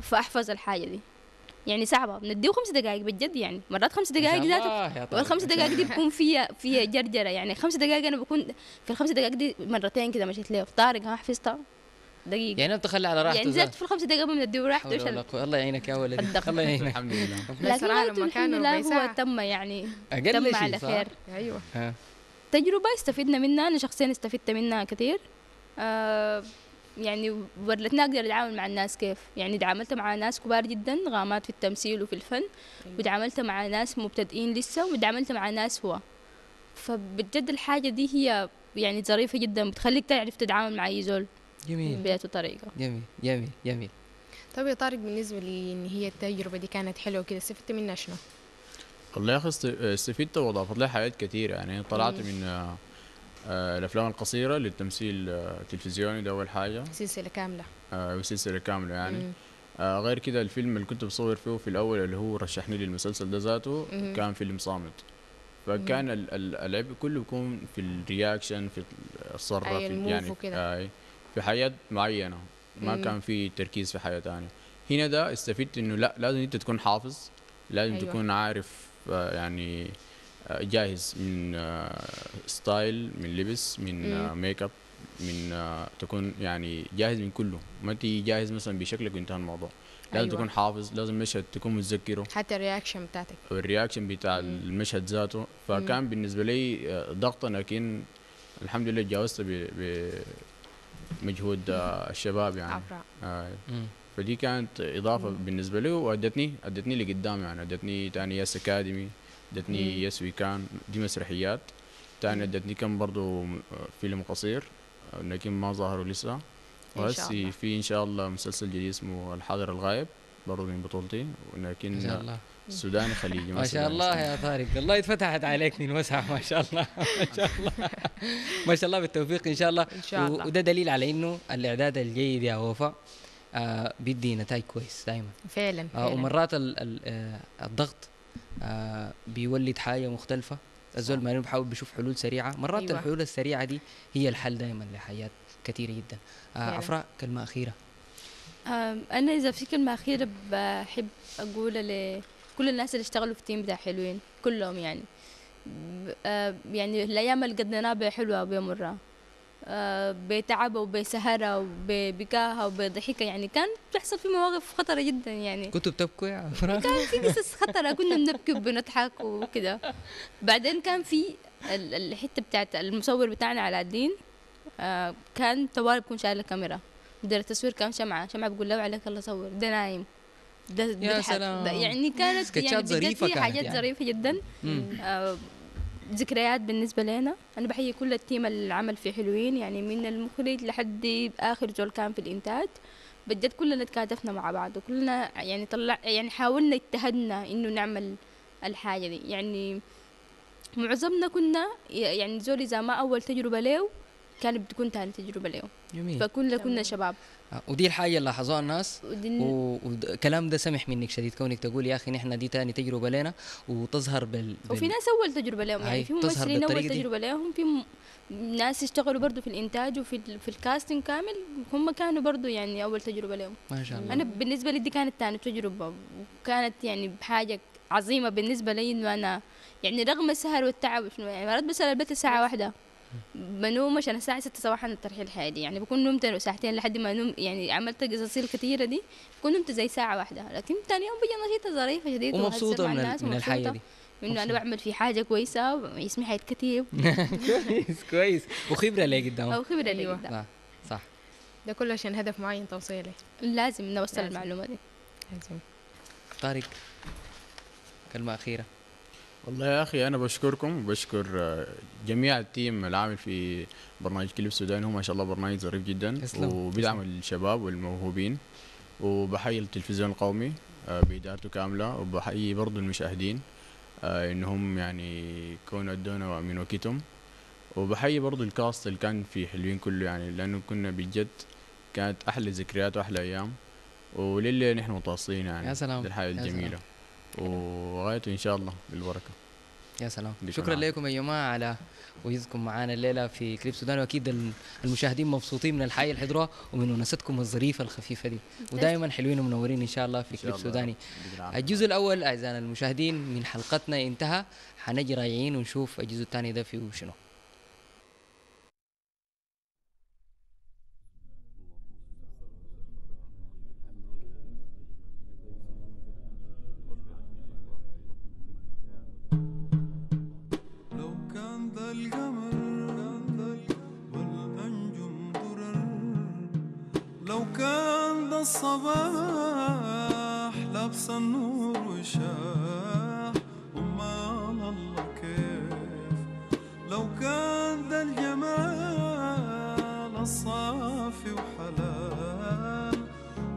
فأحفظ الحاجة دي، يعني صعبة. نديه 5 دقائق بجد، يعني مرات 5 دقائق ذاته، وال5 دقائق دي بكون فيها جرجرة. يعني 5 دقائق أنا بكون في ال5 دقائق دي مرتين كده مشيت له. طارق ها حفظتها دقيقة، يعني انت خلي على راحته، يعني نزلت في ال5 دقائق بنديه راحته. الله يعينك يا ولدي، الله يعينك. الحمد لله. لكن لما كانوا لا هو تم يعني تم على خير. ايوه تجربة استفدنا منها، أنا شخصيا استفدت منها كثير. يعني ورلتنا أقدر أتعامل مع الناس كيف. يعني تعاملت مع ناس كبار جدا غامات في التمثيل وفي الفن، وتعاملت مع ناس مبتدئين لسه، وتعاملت مع ناس هو. فبجد الحاجة دي هي يعني ظريفة جدا، بتخليك تعرف تتعامل مع أي زول. جميل. بذات طريقة. جميل جميل جميل. طيب يا طارق، بالنسبة لي إن هي التجربة دي كانت حلوة وكده، استفدت منها شنو؟ والله يا أخي استفدت وأضافت لي حاجات كثيرة. يعني طلعت من الأفلام القصيرة للتمثيل التلفزيوني، ده أول حاجة. سلسلة كاملة. سلسلة كاملة يعني. غير كده الفيلم اللي كنت بصور فيه في الأول اللي هو رشحني لي المسلسل ده ذاته كان فيلم صامت. فكان العيب كله يكون في الرياكشن، في الصرف، يعني في حاجات معينة، ما كان في تركيز في حاجة تانية. هنا ده استفدت انه لا، لازم انت تكون حافظ، لازم تكون عارف يعني جاهز من ستايل، من لبس، من ميك اب، من تكون يعني جاهز من كله. ما تيجي جاهز مثلا بشكلك وانتهى الموضوع. لازم تكون حافظ، لازم مشهد تكون متذكره، حتى الرياكشن بتاعتك والرياكشن بتاع المشهد ذاته. فكان بالنسبة لي ضغطا، لكن الحمد لله تجاوزت بمجهود الشباب يعني. فدي كانت إضافة بالنسبة لي، وأدتني لقدام يعني. أدتني تاني ياس أكاديمي، أدتني ياس ويكان، دي مسرحيات تاني. أدتني كم برضو فيلم قصير لكن ما ظهروا لسه. وهسي في إن شاء الله مسلسل جديد اسمه الحاضر الغائب برضو من بطولتي، ولكن إن شاء الله السوداني خليجي. ما شاء الله يا طارق، الله اتفتحت عليك من وسع. ما شاء الله ما شاء الله ما شاء الله، بالتوفيق إن شاء الله. إن شاء الله. وده دليل على إنه الإعداد الجيد يا وفاء بيدي نتائج كويس دائما فعلا. ومرات الضغط بيولد حاجة مختلفة. الزول ما بيحاول بيشوف حلول سريعة مرات. أيوة. الحلول السريعة دي هي الحل دائما لحاجات كثيرة جدا. عفراء، كلمة أخيرة. أنا إذا في كلمة أخيرة بحب أقول لكل الناس اللي اشتغلوا في التيم بتاع حلوين كلهم، يعني يعني الأيام اللي قضيناها بحلوة وبمرة، بتعب وبسهرة وبكاهة وبضحكة. يعني كان بتحصل في مواقف خطرة جدا. يعني كنتوا بتبكوا يا عفراء؟ كان في قصص خطرة، كنا بنبكي وبنضحك وكده. بعدين كان في الحتة بتاعت المصور بتاعنا علاء الدين، كان طوال بكون شايل الكاميرا، مدير التصوير كان شمعة بقول له عليك الله صور، ده نايم، ده يا سلام. يعني كانت يعني ظريفة، في حاجات يعني ظريفة جدا. ذكريات بالنسبة لنا. أنا بحيي كل التيم اللي عمل في حلوين، يعني من المخرج لحد آخر زول كان في الإنتاج. بجد كلنا تكاتفنا مع بعض، وكلنا يعني حاولنا اجتهدنا إنه نعمل الحاجة دي. يعني معظمنا كنا يعني زول إذا ما أول تجربة له كانت بتكون تاني تجربة له. جميل. كنا شباب. ودي الحاجة اللي لاحظوها الناس، والكلام ده سمح منك شديد كونك تقول يا أخي نحن دي تاني تجربة لنا، وتظهر وفي ناس أول تجربة لهم، يعني في ممثلين أول تجربة لهم، في ناس اشتغلوا برضو في الإنتاج وفي الكاستنج كامل، هم كانوا برضو يعني أول تجربة لهم. ما شاء الله. أنا بالنسبة لي دي كانت تاني تجربة، وكانت يعني بحاجة عظيمة بالنسبة لي إنه أنا يعني رغم السهر والتعب يعني مرات بسهر البيت الساعة 1 بنوم عشان الساعة 6 صباحا الترحيل حالي، يعني بكون نمت ساعتين لحد ما نوم. يعني عملت قصص كثيرة دي بكون نمت زي ساعة 1، لكن تاني يوم بيجي نشيطة ظريفة جديدة ومبسوطة من الحاجة دي، إنه أنا بعمل في حاجة كويسة، اسمي حيتكتب كويس وخبرة لي قدام أو خبرة لي قدام. صح. ده كله عشان هدف معين توصيله، لازم نوصل المعلومة دي. لازم. طارق، كلمة أخيرة. والله يا أخي أنا بشكركم وبشكر جميع التيم العامل في برنامج كليب سوداني. هو ما شاء الله برنامج ظريف جدا وبيدعم الشباب والموهوبين. وبحيي التلفزيون القومي بإدارته كاملة، وبحيي برضو المشاهدين إنهم يعني كونوا أدونا من وقتهم. وبحيي برضو الكاست اللي كان في حلوين كله يعني، لانه كنا بجد كانت احلى ذكريات واحلى ايام، وللي نحن متواصلين يعني. يا سلام. دي الحياة يا الجميلة، وغايته ان شاء الله بالبركة. يا سلام. بكون شكرا عام. لكم يا جماعه على وجودكم معنا الليله في كليب سوداني، واكيد المشاهدين مبسوطين من الحياه اللي حضروها ومن ونستكم الظريفه الخفيفه دي، ودائما حلوين ومنورين ان شاء الله في إن شاء كليب الله. سوداني. بإذن الله. الجزء الاول اعزائنا المشاهدين من حلقتنا انتهى، حنجي راجعين ونشوف الجزء الثاني ده فيه شنو. لو كان ذا القمر والأنجم درر، لو كان ذا الصباح لابس النور وشاح، أمال الله كيف. لو كان ذا الجمال الصافي وحلال،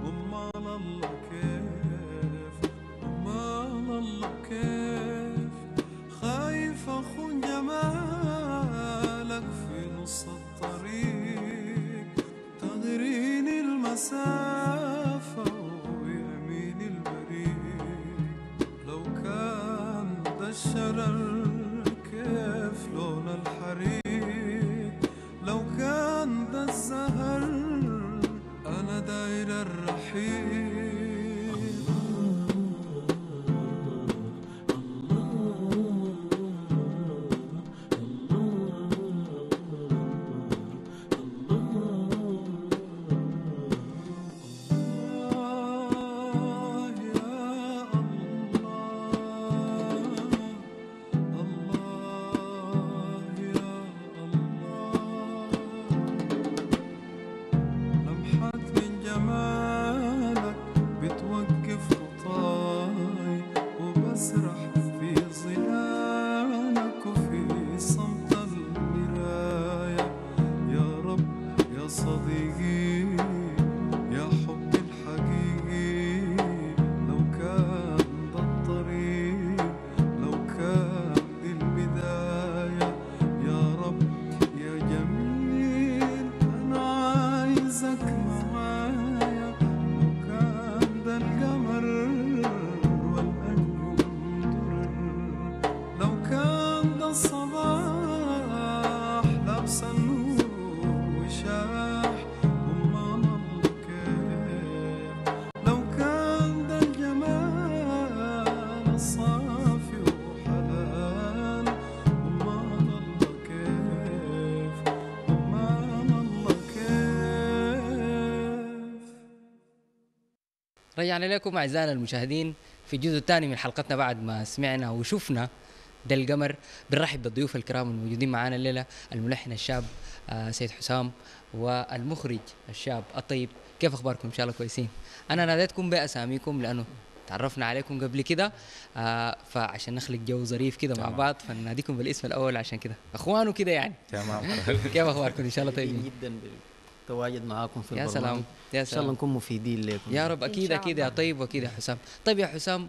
أمال الله كيف، أمال الله كيف. خايف أخون جمالك في نص الطريق، تغريني المسافة ويمين البريق. لو كان ده الشرر كيف لون الحريق، لو كان ده الزهر أنا داير الرحيق. لمحات من جمالك بتوقف خطاي، وبسرح في ظلالك وفي صمت المراية. يا رب يا صديقي يا حبي الحقيقي، لو كان ده الطريق، لو كان دي البداية. يا رب يا جميل أنا عايزك معايا. لو كان ده القمر والأنجم درر، لو كان ده الصباح لابس النور وشاح، أمال الله كيف. لو كان ده الجمال الصافي وحلال، أمال الله كيف، أمال الله كيف. رجعنا لكم اعزائنا المشاهدين في الجزء الثاني من حلقتنا بعد ما سمعنا وشفنا ده القمر. بنرحب بالضيوف الكرام الموجودين معنا الليله، الملحن الشاب سيد حسام، والمخرج الشاب الطيب. كيف اخباركم؟ ان شاء الله كويسين. انا ناديتكم باساميكم لانه تعرفنا عليكم قبل كده، فعشان نخلق جو ظريف كده مع تمام. بعض فناديكم بالاسم الاول عشان كده اخوان وكده يعني. تمام. كيف اخباركم؟ ان شاء الله طيبين. جدا بالتواجد معاكم في يا البرنامج. سلام يا ان شاء الله سلام. نكون مفيدين لكم. يا رب إن اكيد شاء اكيد يا الله. طيب واكيد يا حسام. طيب يا حسام،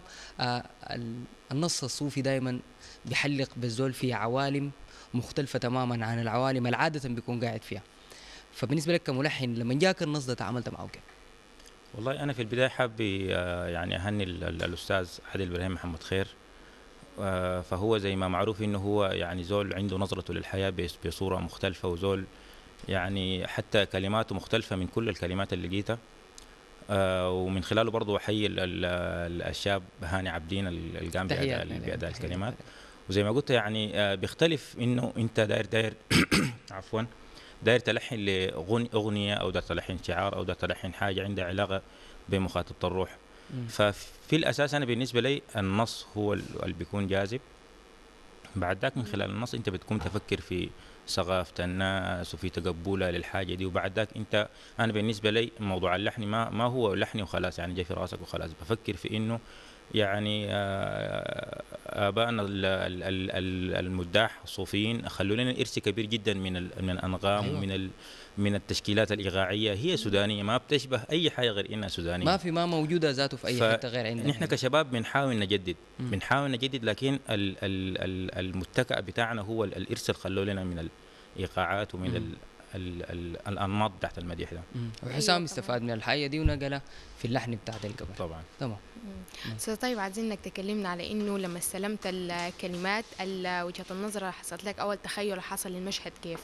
النص الصوفي دائما بيحلق بالزول في عوالم مختلفه تماما عن العوالم اللي عاده بيكون قاعد فيها. فبالنسبه لك كملحن لما جاك النص ده تعاملت معه كيف؟ والله انا في البدايه حاب يعني اهني الاستاذ عادل ابراهيم محمد خير. فهو زي ما معروف انه هو يعني زول عنده نظرته للحياه بصوره مختلفه، وزول يعني حتى كلماته مختلفه من كل الكلمات اللي لقيتها. ومن خلاله برضه احيي الشاب هاني عبدين اللي قام باداء الكلمات. وزي ما قلت يعني بيختلف انه انت داير عفوا داير تلحن لاغنيه، او داير تلحن شعار، او داير تلحن حاجه عندها علاقه بمخاطبه الروح. ففي الاساس انا بالنسبه لي النص هو اللي بيكون جاذب. بعد ذاك من خلال النص انت بتكون تفكر في ثقافه الناس وفي تقبلها للحاجه دي، وبعد ذاك انا بالنسبه لي موضوع اللحن ما هو لحني وخلاص، يعني جاي في راسك وخلاص. بفكر في انه يعني ابائنا المداح الصوفيين خلوا لنا ارث كبير جدا من الانغام. أيوة. ومن من التشكيلات الايقاعيه هي سودانيه، ما بتشبه اي حاجه غير انها سودانيه، ما موجوده ذاته في اي حته غير عندنا. نحن كشباب بنحاول نجدد لكن المتكأ بتاعنا هو الارث اللي خلوه لنا الايقاعات ومن الانماط بتاعت المديح ده. وحسام استفاد من الحاجه دي ونقلها في اللحن بتاعت القبر. طبعا. تمام. طيب عايزين انك تكلمنا على انه لما استلمت الكلمات وجهة النظر اللي حصلت لك او التخيل حصل للمشهد كيف؟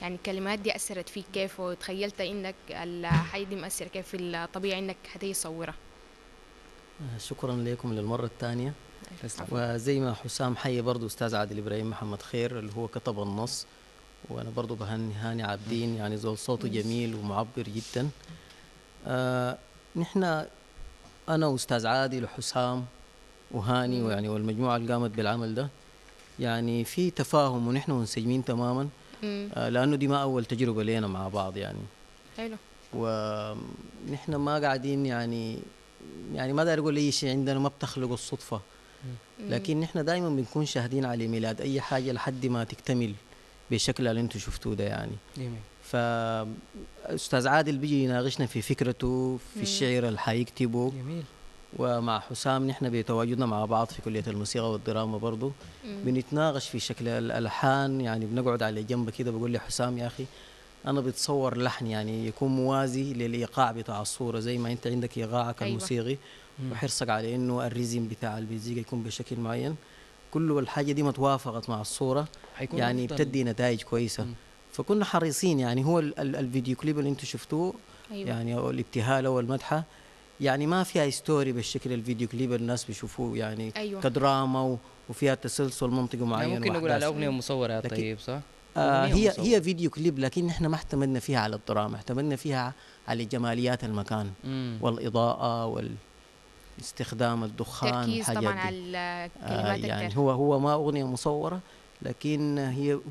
يعني الكلمات دي اثرت فيك كيف وتخيلت انك الحاجه دي مأثره كيف في الطبيعي انك هتيجي تصورها؟ شكرا لكم للمرة الثانية. وزي ما حسام حي برضو أستاذ عادل إبراهيم محمد خير اللي هو كتب النص، وأنا برضو بهني هاني عابدين يعني زول صوته جميل ومعبر جدا. نحن أنا وأستاذ عادل وحسام وهاني ويعني والمجموعة اللي قامت بالعمل ده يعني في تفاهم ونحن منسجمين تماما، لأنه دي ما أول تجربة لنا مع بعض يعني. حلو. ونحن ما قاعدين يعني ما داير اقول اي شيء عندنا ما بتخلق الصدفه، لكن نحن دائما بنكون شاهدين على ميلاد اي حاجه لحد ما تكتمل بالشكل اللي انتم شفتوه ده يعني. جميل. فاستاذ عادل بيجي يناقشنا في فكرته في الشعر اللي حيكتبه. جميل. ومع حسام نحن بتواجدنا مع بعض في كليه الموسيقى والدراما برضه بنتناقش في شكل الالحان، يعني بنقعد على جنب كده بقول لي حسام يا اخي أنا بتصور لحن يعني يكون موازي للإيقاع بتاع الصورة، زي ما أنت عندك إيقاعك الموسيقي وحرصك على إنه الريزم بتاع المزيكا يكون بشكل معين، كل الحاجة دي ما توافقت مع الصورة يعني بتدي نتائج كويسة. فكنا حريصين يعني هو الفيديو كليب اللي أنتم شفتوه يعني أو الابتهال أو المدحة يعني ما فيها ستوري بالشكل الفيديو كليب الناس بيشوفوه يعني كدراما وفيها تسلسل منطقي معين. يعني ممكن نقول على أغنية مصورة يا طيب صح؟ هي فيديو كليب، لكن احنا ما اعتمدنا فيها على الدراما، اعتمدنا فيها على جماليات المكان والإضاءة والاستخدام الدخان تركيز طبعا على الكلمات يعني هو ما أغنية مصورة، لكن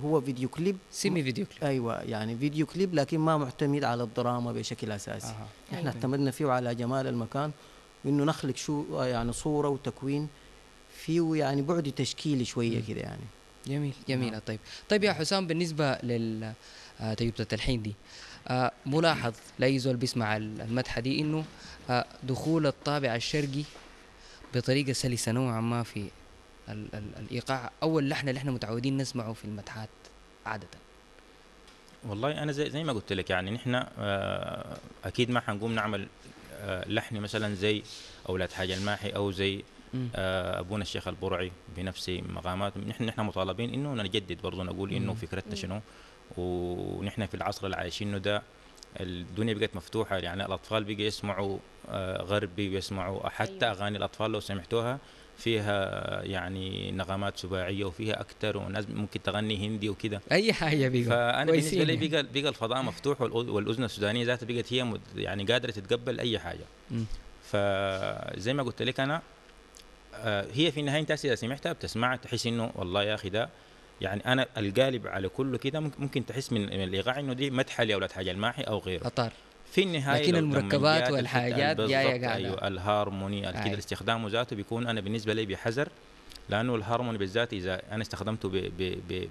هو فيديو كليب سيمي فيديو كليب. ايوه يعني فيديو كليب لكن ما معتمد على الدراما بشكل اساسي. احنا اعتمدنا فيه على جمال المكان وانه نخلق شو يعني صورة وتكوين فيه يعني بعد تشكيلي شوية كده يعني. جميل. جميل. طيب يا حسام بالنسبة تجربة التلحين دي ملاحظ لأي زول بيسمع المدحة دي إنه دخول الطابع الشرقي بطريقة سلسة نوعا ما في الإيقاع أو اللحن اللي احنا متعودين نسمعه في المدحات عادة. والله أنا زي ما قلت لك يعني نحن أكيد ما حنقوم نعمل لحن مثلا زي أولاد حاج الماحي أو زي ابونا الشيخ البرعي بنفس مقامات. نحن مطالبين انه نجدد برضه، نقول انه فكرتنا شنو، ونحن في العصر اللي عايشينه ده الدنيا بقت مفتوحه، يعني الاطفال بقوا يسمعوا غربي ويسمعوا حتى اغاني الاطفال لو سمعتوها فيها يعني نغمات سباعيه وفيها اكتر وناس ممكن تغني هندي وكده اي حاجه بقى. فانا بالنسبه لي بقى الفضاء مفتوح والاذن السودانيه ذاتها بقت هي يعني قادره تتقبل اي حاجه. فزي ما قلت لك انا هي في النهايه انت اذا سمعتها بتسمعها تحس انه والله يا اخي ده يعني انا القالب على كله كده ممكن تحس من الايقاع انه دي مدحه لاولاد حاج الماحي او غيره اطار في النهايه، لكن المركبات والحاجات جايه قاعده. ايوه الهارموني كده الاستخدام ذاته بيكون انا بالنسبه لي بحذر، لانه الهارموني بالذات اذا انا استخدمته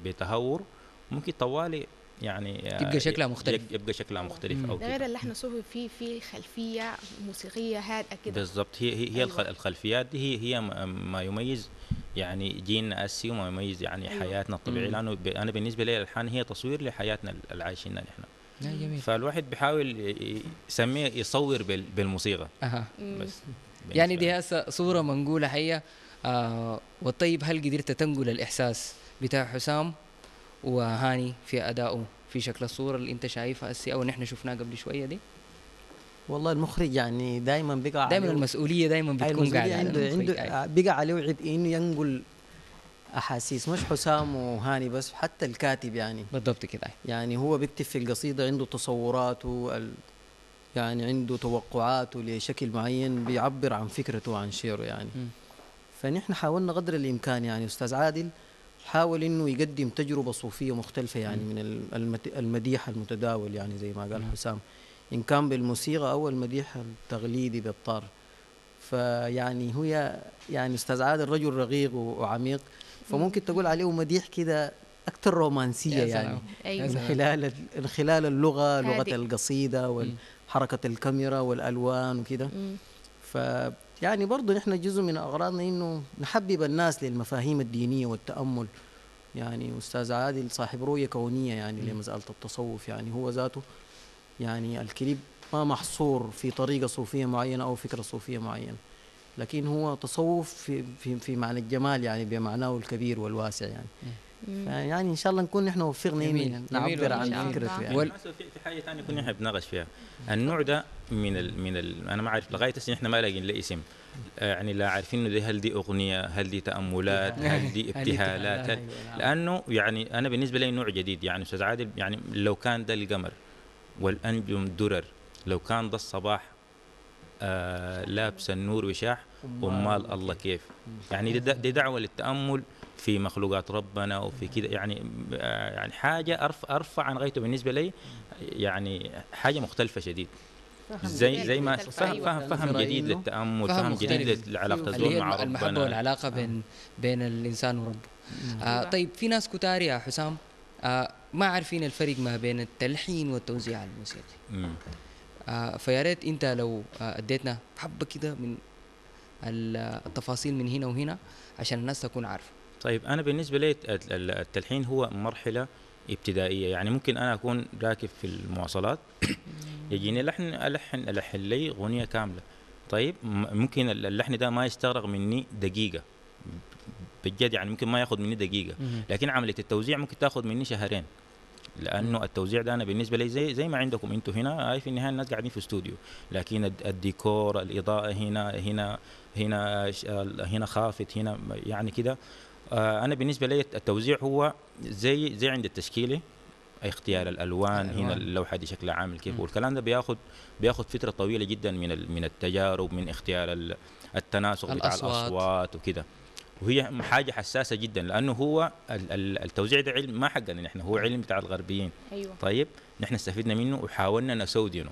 بتهور ممكن طوالي يعني يبقى شكلها مختلف، يبقى شكلها مختلف او كده. غير اللحن صوفي في خلفيه موسيقيه هادئه كده بالضبط. هي أيوة. الخلفيات دي هي ما يميز يعني جيلنا السي وما يميز يعني أيوة. حياتنا الطبيعيه، لانه انا بالنسبه لي الالحان هي تصوير لحياتنا اللي عايشينها نحن. جميل. فالواحد بيحاول يسميه يصور بالموسيقى. بس يعني دي هسه صوره منقوله حيه. والطيب هل قدرت تنقل الاحساس بتاع حسام وهاني في ادائه في شكل الصورة اللي انت شايفها هسه او نحن شفناها قبل شوية دي؟ والله المخرج يعني دائما بقى دايما المسؤولية دايما بتكون قاعدة عنده بقى عليه عبء انه ينقل احاسيس، مش حسام وهاني بس، حتى الكاتب يعني بالضبط كده. يعني هو بيكتب في القصيدة عنده تصوراته يعني عنده توقعاته لشكل معين بيعبر عن فكرته وعن شعره يعني. فنحن حاولنا قدر الامكان يعني استاذ عادل حاول انه يقدم تجربه صوفيه مختلفه يعني من المديح المتداول يعني زي ما قال حسام، ان كان بالموسيقى او المديح التقليدي بالطار. فيعني هو يعني استاذ عادل رجل رقيق وعميق، فممكن تقول عليه مديح كده اكثر رومانسيه يعني. أيوة. خلال اللغه لغه القصيده وحركه الكاميرا والالوان وكده. يعني برضه نحن جزء من اغراضنا انه نحبب الناس للمفاهيم الدينيه والتامل يعني أستاذ عادل صاحب رؤية كونية يعني لمسألة التصوف، يعني هو ذاته يعني الكليب ما محصور في طريقة صوفية معينة أو فكرة صوفية معينة، لكن هو تصوف في معنى الجمال يعني بمعناه الكبير والواسع يعني. يعني ان شاء الله نكون نحن وفقنا جميل نعبر والله. عن فكرته يعني في حاجه ثانيه كنا نحن بنناقش فيها النوع ده انا ما اعرف لغايه هسه احنا ما لاقيين له اسم، يعني لا عارفين انه هل دي اغنيه، هل دي تاملات، هل دي ابتهالات، لانه يعني انا بالنسبه لي نوع جديد. يعني استاذ عادل يعني لو كان ده القمر والانجم درر، لو كان ده الصباح لابس النور وشاح، امال الله كيف. يعني دي دعوه للتامل في مخلوقات ربنا وفي كده، يعني حاجه ارفع عن غايته بالنسبه لي، يعني حاجه مختلفه شديد. زي ما فهم جديد للتامل، فهم جديد لعلاقه الزول مع ربنا، المحبه والعلاقه بين الانسان وربه. طيب في ناس كتار يا حسام ما عارفين الفرق ما بين التلحين والتوزيع الموسيقي. فيا ريت انت لو اديتنا حبه كده من التفاصيل من هنا وهنا عشان الناس تكون عارفه. طيب انا بالنسبه لي التلحين هو مرحله ابتدائيه. يعني ممكن انا اكون راكب في المواصلات يجيني الحن لي اغنيه كامله. طيب ممكن اللحن ده ما يستغرق مني دقيقه بجد، يعني ممكن ما ياخذ مني دقيقه، لكن عمليه التوزيع ممكن تاخذ مني شهرين، لانه التوزيع ده انا بالنسبه لي زي ما عندكم انتم هنا، هاي في النهايه الناس قاعدين في استوديو، لكن الديكور، الاضاءه هنا خافت، هنا يعني كده. انا بالنسبه لي التوزيع هو زي عند التشكيله، اختيار الالوان، هنا اللوحه دي شكلها عامل كيف، والكلام ده بياخذ فتره طويله جدا من التجارب، من اختيار التناسق بتاع الاصوات وكده، وهي حاجه حساسه جدا، لانه هو التوزيع ده علم ما حقنا نحن، هو علم بتاع الغربيين. أيوة. طيب نحن استفدنا منه وحاولنا نسودنه.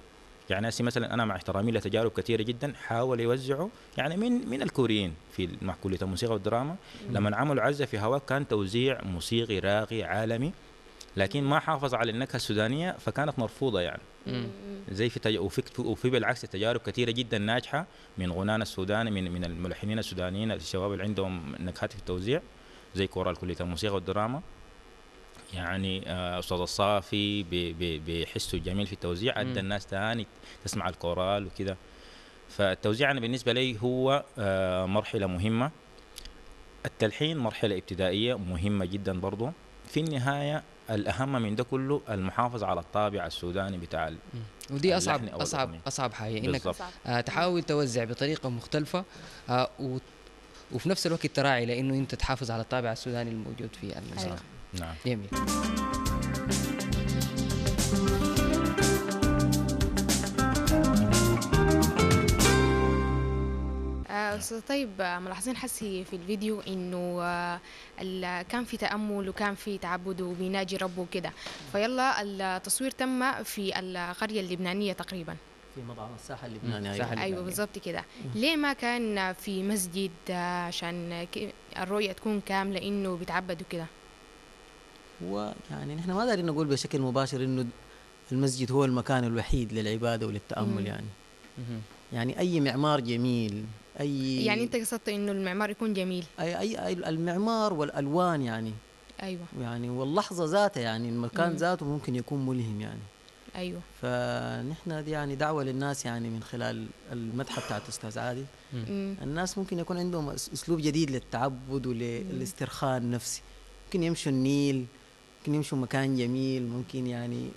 يعني مثلا انا مع احترامي لتجارب كثيره جدا حاولوا يوزعوا يعني من الكوريين مع كليه الموسيقى والدراما، لما عملوا عزة في هواك كان توزيع موسيقي راقي عالمي، لكن ما حافظ على النكهه السودانيه فكانت مرفوضه يعني. زي وفي بالعكس تجارب كثيره جدا ناجحه من غنانا السوداني، من الملحنين السودانيين الشباب اللي عندهم نكهات في التوزيع، زي كورال كليه الموسيقى والدراما. يعني استاذ الصافي بحسه جميل في التوزيع، ادى الناس تاني تسمع الكورال وكده. فالتوزيع انا بالنسبه لي هو مرحله مهمه. التلحين مرحله ابتدائيه مهمه جدا برضه. في النهايه الاهم من ده كله المحافظه على الطابع السوداني بتاع ودي اصعب حاجه انك تحاول توزع بطريقه مختلفه وفي نفس الوقت تراعي لانه انت تحافظ على الطابع السوداني الموجود في الموسيقى. نعم. جميل. طيب ملاحظين حسي في الفيديو انه كان في تأمل وكان في تعبد وبيناجي ربه وكده، فيلا التصوير تم في القرية اللبنانية تقريبا في مطعم الساحة اللبناني. ايوه بالضبط كده. ليه ما كان في مسجد عشان الرؤية تكون كاملة انه بيتعبد وكده؟ هو يعني نحن ما دارين نقول بشكل مباشر انه المسجد هو المكان الوحيد للعبادة وللتأمل يعني اي معمار جميل، يعني انت قصدت انه المعمار يكون جميل، اي المعمار والالوان يعني ايوه يعني واللحظه ذاتها، يعني المكان ذاته ممكن يكون ملهم يعني. ايوه. فنحن دي يعني دعوه للناس يعني من خلال المدحه بتاعت استاذ عادل. الناس ممكن يكون عندهم اسلوب جديد للتعبد وللاسترخاء النفسي، ممكن يمشوا النيل، ممكن يمشوا مكان جميل، ممكن يعني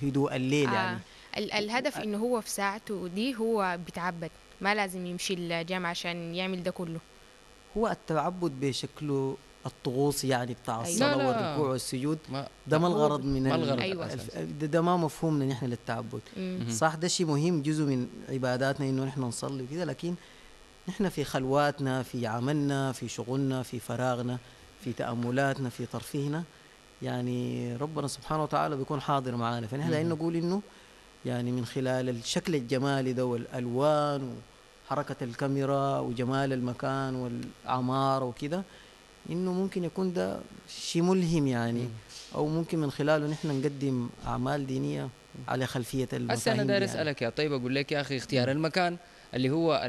هدوء الليل يعني. الهدف انه هو في ساعته دي هو بيتعبد، ما لازم يمشي الجامع عشان يعمل ده كله. هو التعبد بشكله الطقوسي يعني بتاع الصلاة والركوع والسجود، ده ما الغرض من أيوة. ده ما مفهومنا نحن للتعبد. صح ده شيء مهم، جزء من عباداتنا انه نحن نصلي وكده، لكن نحن في خلواتنا، في عملنا، في شغلنا، في فراغنا، في تأملاتنا، في ترفيهنا، يعني ربنا سبحانه وتعالى بيكون حاضر معانا. فنحن دايما نقول انه يعني من خلال الشكل الجمالي ده والالوان وحركه الكاميرا وجمال المكان والعماره وكده، انه ممكن يكون ده شيء ملهم يعني، او ممكن من خلاله نحن نقدم اعمال دينيه على خلفيه المفاهيم. هسه انا داير اسالك يا طيب، اقول لك يا اخي اختيار المكان اللي هو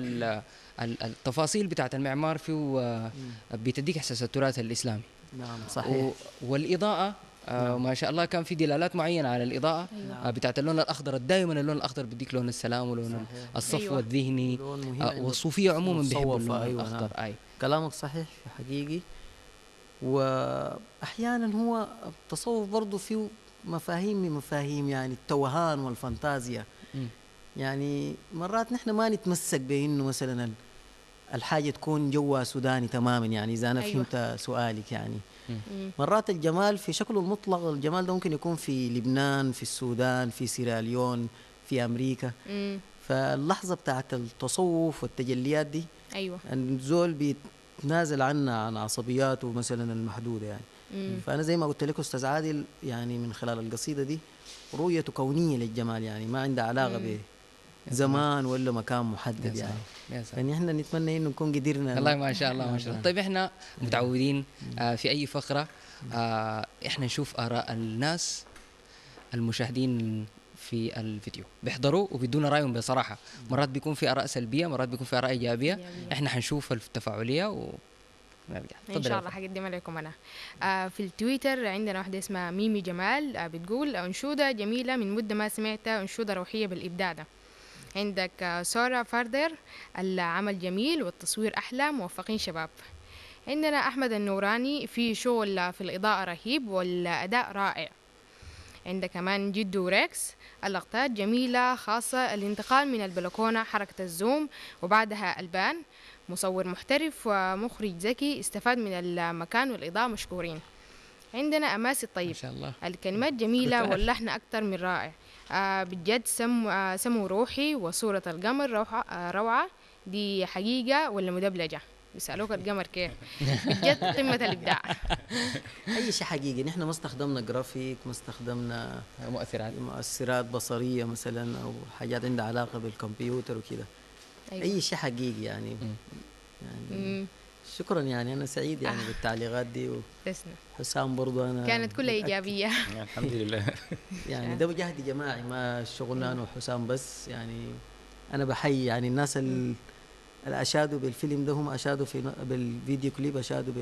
التفاصيل بتاعت المعمار فيه بتديك احساس التراث الاسلامي، نعم صحيح. والاضاءه ما شاء الله كان في دلالات معينه على الاضاءه بتاعت اللون الاخضر. دائما اللون الاخضر بيديك لون السلام ولون الصفو الذهني والصوفيه عموما بيحبوا اللون الاخضر. نعم. كلامك صحيح حقيقي. واحيانا هو التصوف برضه فيه مفاهيم يعني التوهان والفانتازيا. يعني مرات نحن ما نتمسك بانه مثلا الحاجه تكون جوا سوداني تماما، يعني اذا انا فهمت سؤالك يعني. مرات الجمال في شكله المطلق، الجمال ده ممكن يكون في لبنان، في السودان، في سيراليون، في امريكا. فاللحظه بتاعت التصوف والتجليات دي الزول بيتنازل عنها عن عصبياته مثلا المحدوده يعني. فانا زي ما قلت لك استاذ عادل، يعني من خلال القصيده دي رؤيته كونيه للجمال، يعني ما عندها علاقه بزمان ولا مكان محدد يعني. فنحن نتمنى انه نكون قدرنا. والله ما شاء الله ما شاء الله. طيب احنا متعودين في اي فقره احنا نشوف اراء الناس المشاهدين في الفيديو، بيحضروا وبيدونا رايهم بصراحه. مرات بيكون في اراء سلبيه، مرات بيكون في اراء ايجابيه. احنا حنشوف التفاعليه ونرجع. ان شاء الله حقدمها لكم انا. في التويتر عندنا واحده اسمها ميمي جمال بتقول انشوده جميله من مده ما سمعتها، انشوده روحيه بالابداع ده. عندك سارة فاردر، العمل جميل والتصوير أحلى، موفقين شباب. عندنا أحمد النوراني، في شغل في الإضاءة رهيب والأداء رائع. عندك كمان جدو ريكس، اللقطات جميلة، خاصة الانتقال من البلكونة، حركة الزوم وبعدها البان. مصور محترف ومخرج ذكي، استفاد من المكان والإضاءة، مشكورين. عندنا أماسي الطيب، ما شاء الله. الكلمات جميلة واللحن أكتر من رائع. بجد سمو روحي، وصورة القمر روعة. دي حقيقة ولا مدبلجة؟ بيسألوك القمر كيف. بجد قمة الإبداع. أي شيء حقيقي. نحن ما استخدمنا جرافيك، ما استخدمنا مؤثرات بصرية مثلا أو حاجات عندها علاقة بالكمبيوتر وكده. أي شيء حقيقي يعني. شكرا، يعني أنا سعيد يعني بالتعليقات دي. حسام برضو أنا كانت كلها إيجابية. الحمد لله. يعني ده جهد جماعي، ما شغلنا أنا وحسام بس. يعني أنا بحيي يعني الناس اللي أشادوا بالفيلم ده، هم أشادوا بالفيديو كليب، أشادوا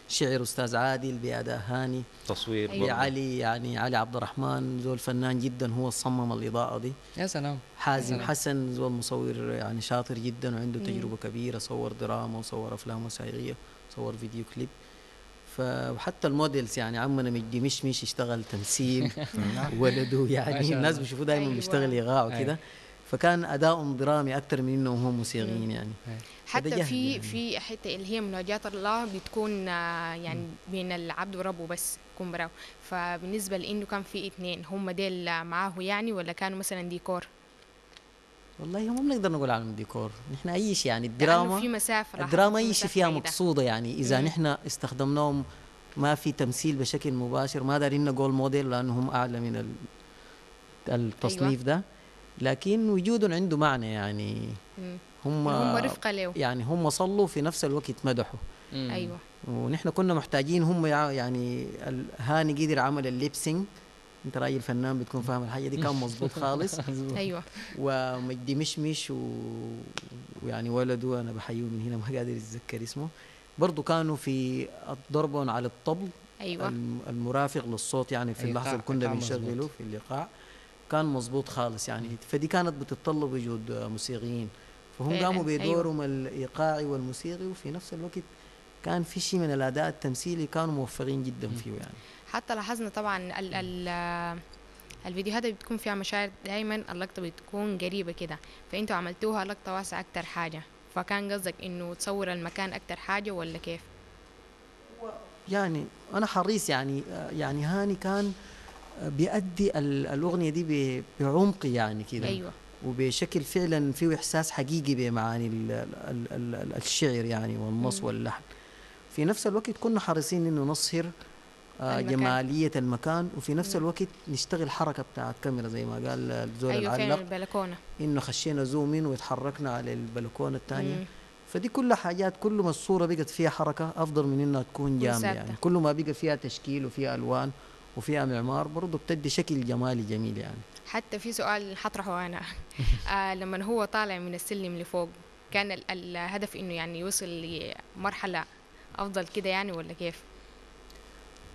بشعر أستاذ عادل، بأداء هاني، تصوير علي، يعني علي عبد الرحمن زول فنان جدا، هو صمم الإضاءة دي. يا سلام. حازم حسن زول مصور يعني شاطر جدا وعنده تجربة كبيرة، صور دراما وصور أفلام وثائقية، صور فيديو كليب. وحتى الموديلز يعني عمنا مجدي مشمش اشتغل تمثيل ولده، يعني الناس بيشوفوه دائما بيشتغل إيقاع وكده. فكان أداؤهم درامي أكثر من إنهم هم موسيقيين يعني. حتى في حتة اللي هي مناجاة الله بتكون يعني بين العبد وربه بس يكون براو. فبالنسبة لإنه كان في اثنين، هم ديل معاه يعني ولا كانوا مثلا ديكور؟ والله هم بنقدر نقول عنهم ديكور. نحن أي شيء يعني الدراما في مسافة، الدراما أي شيء فيها مقصودة يعني. إذا نحن استخدمناهم ما في تمثيل بشكل مباشر، ما دارين نقول موديل لأنهم أعلى من التصنيف ده، لكن وجودهم عنده معنى يعني. هم رفقة له، يعني هم صلوا في نفس الوقت مدحوا. أيوة. ونحن كنا محتاجين هم يعني هاني قدر عمل الليبسينج. انت راجل فنان بتكون فاهم الحاجه دي، كان مظبوط خالص. ايوه. ومجدي مشمش ويعني ولده انا بحييه من هنا، ما قادر اتذكر اسمه، برضه كانوا في ضربهم على الطبل. ايوه. المرافق للصوت يعني في اللحظه اللي كنا بنشغله في اللقاء كان مظبوط خالص يعني. فدي كانت بتتطلب وجود موسيقيين، فهم قاموا بدورهم الايقاعي والموسيقي، وفي نفس الوقت كان في شيء من الاداء التمثيلي كانوا موفقين جدا فيه يعني. حتى لاحظنا طبعا الفيديوهات اللي بتكون فيها مشاعر دائما اللقطه بتكون قريبه كده، فانتوا عملتوها لقطه واسعه اكتر حاجه. فكان قصدك انه تصور المكان اكتر حاجه ولا كيف؟ يعني انا حريص يعني هاني كان بيأدي الأغنية دي بعمق يعني كده. أيوة. وبشكل فعلا فيه إحساس حقيقي بمعاني الشعر يعني والنص واللحن. في نفس الوقت كنا حريصين إنه نظهر جمالية المكان، وفي نفس الوقت نشتغل حركة بتاعت كاميرا زي ما قال الزول أيوة العلق. البلكونة إنه خشينا زومين وتحركنا على البلكونة الثانية. فدي كل حاجات، كل ما الصورة بقت فيها حركة أفضل من إنها تكون جامدة يعني. كل ما بقى فيها تشكيل وفيها ألوان وفيها معمار برضه بتدي شكل جمالي جميل يعني. حتى في سؤال حطرحه أنا لما هو طالع من السلم لفوق، كان الهدف إنه يعني يوصل لمرحلة أفضل كده يعني ولا كيف؟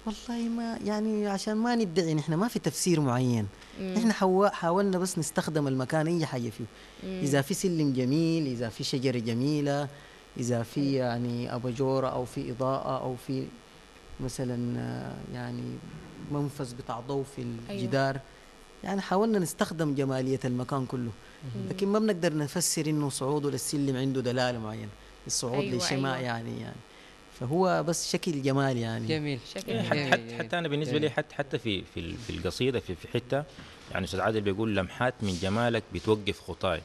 والله ما يعني عشان ما ندعي نحن ما في تفسير معين. نحن حاولنا بس نستخدم المكان اي حاجه فيه. اذا في سلم جميل، اذا في شجره جميله، اذا في يعني اباجوره او في اضاءه او في مثلا يعني منفذ بتاع ضوء في الجدار. يعني حاولنا نستخدم جماليه المكان كله. لكن ما بنقدر نفسر انه صعوده للسلم عنده دلاله معينه، الصعود للشماء يعني فهو بس شكل جمالي يعني. جميل. حتى انا بالنسبه لي حتى في القصيده في حته يعني استاذ عادل بيقول لمحات من جمالك بتوقف خطاي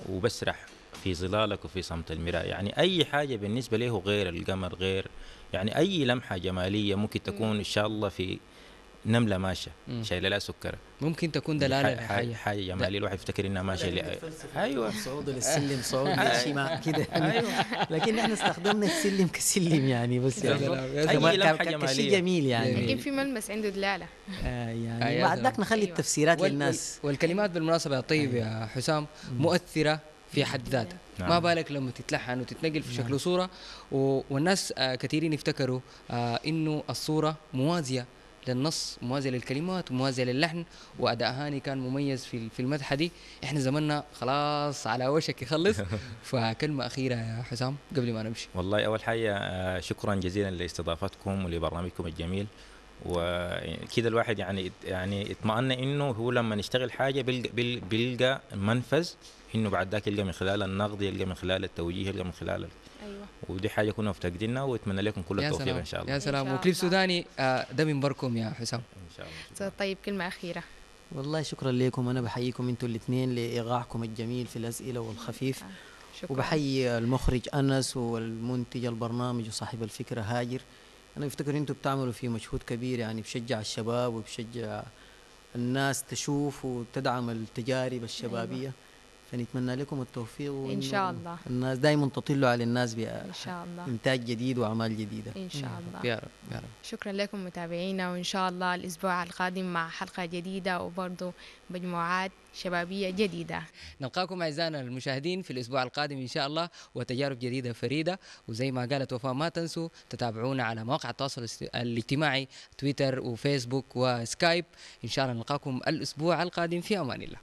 وبسرح في ظلالك وفي صمت المراء. يعني اي حاجه بالنسبه له غير القمر، غير يعني اي لمحه جماليه ممكن تكون ان شاء الله في نمله ماشيه شايله لها سكره، ممكن تكون دلاله حاجه جماليه الواحد يفتكر انها ماشيه. ايوه صعود للسلم، صعود للشماء كده يعني. لكن احنا استخدمنا السلم كسلم يعني، بس يعني كشيء جميل يعني. لكن في ملمس عنده دلاله يعني بعد ذاك نخلي التفسيرات للناس. والكلمات بالمناسبه يا طيب يا حسام مؤثره في حد ذاتها. ما بالك لما تتلحن وتتنقل في شكل صوره والناس كثيرين يفتكروا انه الصوره موازيه للنص، موازية للكلمات وموازية للحن. وأداء هاني كان مميز في المدحة دي. إحنا زماننا خلاص على وشك يخلص. فكلمة أخيرة يا حسام قبل ما نمشي. والله أول حاجة شكرا جزيلا لاستضافتكم ولبرنامجكم الجميل. وكده الواحد يعني اطمأن إنه هو لما يشتغل حاجة بيلقى منفذ، إنه بعد ذاك يلقى من خلال النقد، يلقى من خلال التوجيه، يلقى من خلال ودي حاجه كنا مفتقدينها. واتمنى لكم كل التوفيق ان شاء الله. يا سلام. وكليب سوداني ده منبركم يا حسام ان شاء الله. طيب كلمه اخيره. والله شكرا لكم، انا بحييكم انتوا الاثنين لايقاعكم الجميل في الاسئله والخفيف. شكرا. وبحيي المخرج انس والمنتج البرنامج وصاحب الفكره هاجر. انا بفتكر انتوا بتعملوا فيه مجهود كبير يعني، بشجع الشباب وبشجع الناس تشوف وتدعم التجارب الشبابيه. فنتمنى لكم التوفيق ان شاء الله. الناس دائما تطلوا على الناس ان شاء الله انتاج جديد واعمال جديده ان شاء الله. يا رب يا رب. شكرا لكم متابعينا، وان شاء الله الاسبوع القادم مع حلقه جديده وبرضه مجموعات شبابيه جديده. نلقاكم اعزائنا المشاهدين في الاسبوع القادم ان شاء الله وتجارب جديده فريده. وزي ما قالت وفاء ما تنسوا تتابعونا على مواقع التواصل الاجتماعي تويتر وفيسبوك وسكايب. ان شاء الله نلقاكم الاسبوع القادم في امان الله.